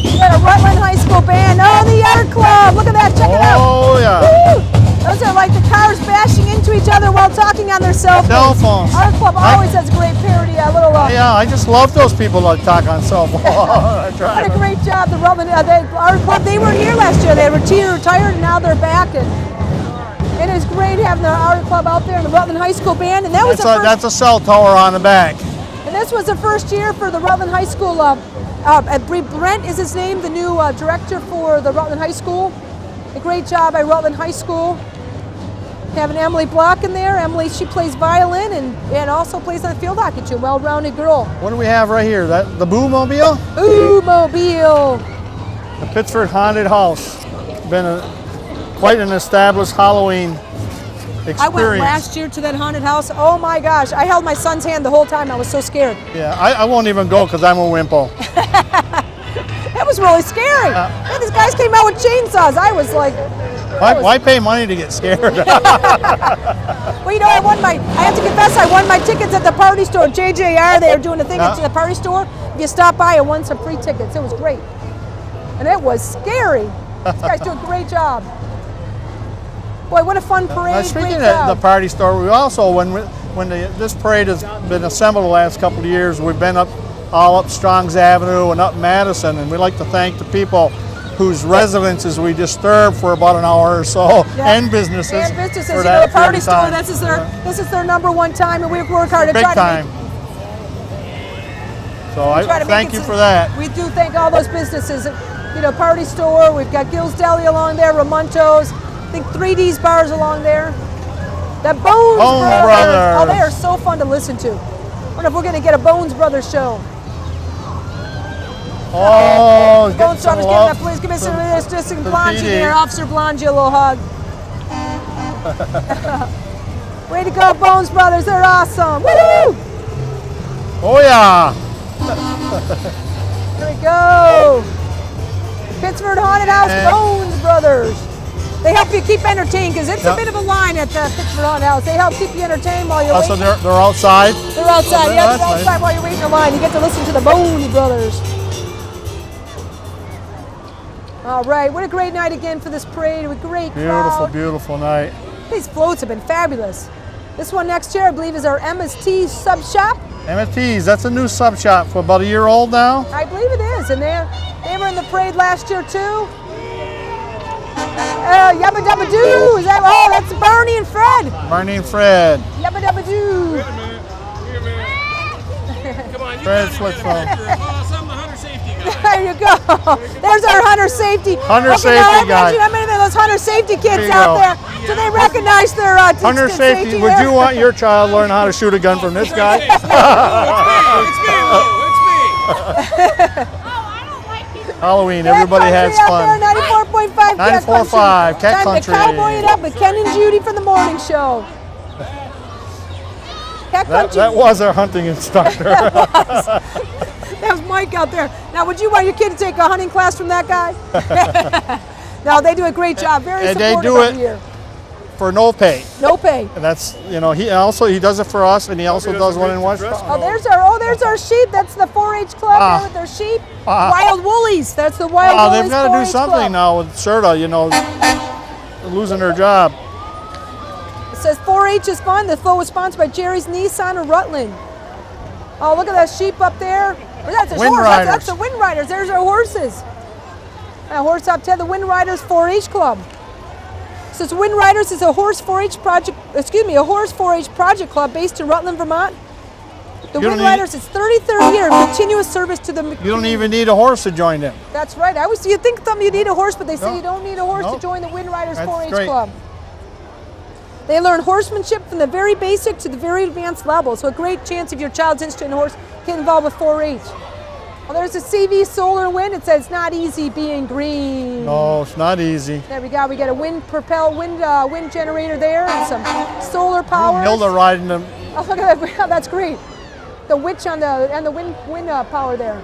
[SPEAKER 1] We got a Rutland High School band. Oh, the Art Club! Look at that! Check it out!
[SPEAKER 2] Oh yeah!
[SPEAKER 1] Woo! Those are like the cars bashing into each other while talking on their cell phones. Art Club always has a great parody.
[SPEAKER 2] Yeah, I just love those people that talk on cell phones.
[SPEAKER 1] What a great job, the Rutland Art Club. They weren't here last year. They were retired, and now they're back. And it's great having the Art Club out there and the Rutland High School band. And
[SPEAKER 2] that's a cell tower on the back.
[SPEAKER 1] And this was the first year for the Rutland High School. Brent is his name, the new director for the Rutland High School. A great job by Rutland High School. Having Emily Block in there. Emily, she plays violin and also plays on the field hockey too. Well-rounded girl.
[SPEAKER 2] What do we have right here? The Boo-mobile?
[SPEAKER 1] Boo-mobile.
[SPEAKER 2] The Pittsford Haunted House. Been quite an established Halloween experience.
[SPEAKER 1] I went last year to that haunted house. Oh my gosh. I held my son's hand the whole time. I was so scared.
[SPEAKER 2] Yeah, I won't even go because I'm a wimpo.
[SPEAKER 1] That was really scary. Man, these guys came out with chainsaws. I was like...
[SPEAKER 2] Why pay money to get scared?
[SPEAKER 1] Well, I have to confess, I won my tickets at the Party Store. JJR, they were doing a thing at the Party Store. If you stop by, I won some free tickets. It was great. And it was scary. These guys do a great job. Boy, what a fun parade.
[SPEAKER 2] Speaking of the Party Store, we also, this parade has been assembled the last couple of years, we've been all up Strong's Avenue and up Madison, and we'd like to thank the people whose residences we disturbed for about an hour or so, and businesses.
[SPEAKER 1] And businesses, you know, the Party Store, this is their number one time, and we work hard to try to make.
[SPEAKER 2] So
[SPEAKER 1] We try to make
[SPEAKER 2] thank
[SPEAKER 1] it
[SPEAKER 2] you
[SPEAKER 1] so-
[SPEAKER 2] for that.
[SPEAKER 1] We do thank all those businesses. You know, Party Store, we've got Gil's Deli along there, Ramonto's, I think 3D's Bars along there. The Bones Brothers. Oh, they are so fun to listen to. I wonder if we're going to get a Bones Brothers show.
[SPEAKER 2] Oh, getting
[SPEAKER 1] Bones
[SPEAKER 2] some
[SPEAKER 1] Brothers,
[SPEAKER 2] love
[SPEAKER 1] please give me some of this. Just
[SPEAKER 2] from
[SPEAKER 1] Blondie
[SPEAKER 2] PD.
[SPEAKER 1] here, Officer Blondie, a little hug. Way to go, Bones Brothers, they're awesome. Woo!
[SPEAKER 2] Oh yeah.
[SPEAKER 1] Here we go. Pittsford Haunted House,
[SPEAKER 2] And-
[SPEAKER 1] Bones Brothers. They help you keep entertained because it's
[SPEAKER 2] Yeah.
[SPEAKER 1] a bit of a line at the Pittsford Haunted House. They help keep you entertained while you're
[SPEAKER 2] Also,
[SPEAKER 1] waiting.
[SPEAKER 2] they're outside.
[SPEAKER 1] They're outside.
[SPEAKER 2] Oh,
[SPEAKER 1] Yeah,
[SPEAKER 2] that's
[SPEAKER 1] they're outside
[SPEAKER 2] nice.
[SPEAKER 1] while you're waiting in line. You get to listen to the Bones Brothers. All right, what a great night again for this parade. A great
[SPEAKER 2] Beautiful,
[SPEAKER 1] crowd.
[SPEAKER 2] beautiful night.
[SPEAKER 1] These floats have been fabulous. This one next year, I believe, is our MST sub shop.
[SPEAKER 2] MFTs, that's a new sub shop for about a year old now.
[SPEAKER 1] I believe it is, and they were in the parade last year too. Yabba Dabba Doo! Is that? Oh, that's Barney and Fred.
[SPEAKER 2] Barney and Fred.
[SPEAKER 1] Yabba Dabba Doo!
[SPEAKER 4] Wait a minute. Wait a minute. Come on, you
[SPEAKER 2] Fred
[SPEAKER 4] gotta
[SPEAKER 2] Flip
[SPEAKER 4] get a
[SPEAKER 2] Phone.
[SPEAKER 4] picture of us. I'm the hunter safety guy.
[SPEAKER 1] There you go. There's our hunter safety.
[SPEAKER 2] Hunter safety
[SPEAKER 1] now,
[SPEAKER 2] guy.
[SPEAKER 1] How many of those hunter safety
[SPEAKER 2] There
[SPEAKER 1] kids
[SPEAKER 2] you
[SPEAKER 1] out
[SPEAKER 2] go.
[SPEAKER 1] there? Do they recognize their
[SPEAKER 2] Hunter safety, would
[SPEAKER 1] there?
[SPEAKER 2] you want your child to learn how to shoot a gun from this guy?
[SPEAKER 4] It's me, Lou. It's me.
[SPEAKER 2] Halloween,
[SPEAKER 1] Cat
[SPEAKER 2] everybody has
[SPEAKER 1] Country out there,
[SPEAKER 2] fun.
[SPEAKER 1] 94.5 Cat
[SPEAKER 2] 94.5 Cat
[SPEAKER 1] Time
[SPEAKER 2] Country.
[SPEAKER 1] to cowboy it up with Ken and Judy for the morning show. Cat Country.
[SPEAKER 2] That was our hunting instructor.
[SPEAKER 1] That was Mike out there. Now, would you want your kid to take a hunting class from that guy? No, they do a great job. Very
[SPEAKER 2] And they
[SPEAKER 1] supportive
[SPEAKER 2] do
[SPEAKER 1] every
[SPEAKER 2] it-
[SPEAKER 1] year.
[SPEAKER 2] For no pay.
[SPEAKER 1] No pay.
[SPEAKER 2] And that's, he does it for us, and he also does one in West.
[SPEAKER 1] Oh, there's our sheep. That's the 4-H club there with their sheep. Wild Woolies. That's the Wild
[SPEAKER 2] Oh,
[SPEAKER 1] Woolies
[SPEAKER 2] they've got to do
[SPEAKER 1] 4-H
[SPEAKER 2] something
[SPEAKER 1] club.
[SPEAKER 2] now with Serta, losing their job.
[SPEAKER 1] It says 4-H is fun. The flow was sponsored by Jerry's Nissan of Rutland. Oh, look at that sheep up there. Oh, that's a
[SPEAKER 2] Wind
[SPEAKER 1] horse.
[SPEAKER 2] Riders.
[SPEAKER 1] That's the Wind Riders. There's our horses. A horse up there, the Wind Riders 4-H club. So it's Wind Riders is a horse 4-H project. A horse 4-H project club based in Rutland, Vermont. The
[SPEAKER 2] You don't
[SPEAKER 1] Wind
[SPEAKER 2] need-
[SPEAKER 1] Riders is 33rd year of continuous service to the.
[SPEAKER 2] You don't even need a horse to join them.
[SPEAKER 1] That's right. You think you need a horse, but they say
[SPEAKER 2] No.
[SPEAKER 1] you don't need a horse
[SPEAKER 2] No.
[SPEAKER 1] to join the Wind Riders
[SPEAKER 2] That's
[SPEAKER 1] 4-H
[SPEAKER 2] great.
[SPEAKER 1] club. They learn horsemanship from the very basic to the very advanced level. So a great chance if your child's interested in a horse, get involved with 4-H. Well, there's a CV Solar Wind. It says not easy being green.
[SPEAKER 2] No, it's not easy.
[SPEAKER 1] There we go. We got a wind generator there and some solar power.
[SPEAKER 2] Hilda riding them.
[SPEAKER 1] Oh, look at that! That's great. The witch on the wind power there.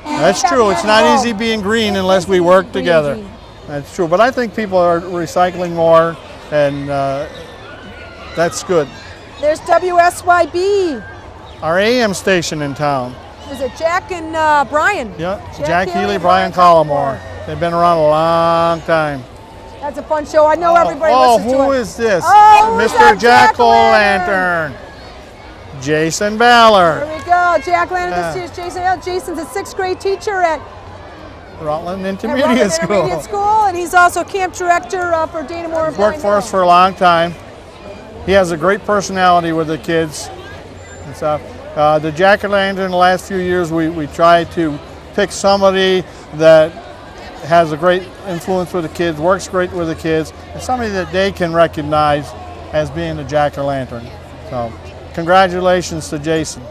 [SPEAKER 2] That's true. It's not easy being green unless we work together.
[SPEAKER 1] Green.
[SPEAKER 2] That's true. But I think people are recycling more, and that's good.
[SPEAKER 1] There's WSYB.
[SPEAKER 2] Our AM station in town.
[SPEAKER 1] Is it Jack and Brian?
[SPEAKER 2] Yeah, Jack Healy, Brian Collmore. They've been around a long time.
[SPEAKER 1] That's a fun show. I know everybody
[SPEAKER 2] Oh,
[SPEAKER 1] listens to
[SPEAKER 2] who
[SPEAKER 1] it.
[SPEAKER 2] is this?
[SPEAKER 1] Oh, who's that
[SPEAKER 2] Mr. Jack-o'-lantern. Jason Ballard.
[SPEAKER 1] There we go. Jack Landon,
[SPEAKER 2] Yeah.
[SPEAKER 1] this is Jason. Jason's a 6th grade teacher at
[SPEAKER 2] Rutland
[SPEAKER 1] Rutland
[SPEAKER 2] Intermediate School.
[SPEAKER 1] Intermediate School, and he's also camp director for Dana Moore.
[SPEAKER 2] Worked for us for a long time. He has a great personality with the kids and stuff. The Jack-o'-lantern, the last few years, we tried to pick somebody that has a great influence with the kids, works great with the kids, and somebody that they can recognize as being the Jack-o'-lantern. So, congratulations to Jason.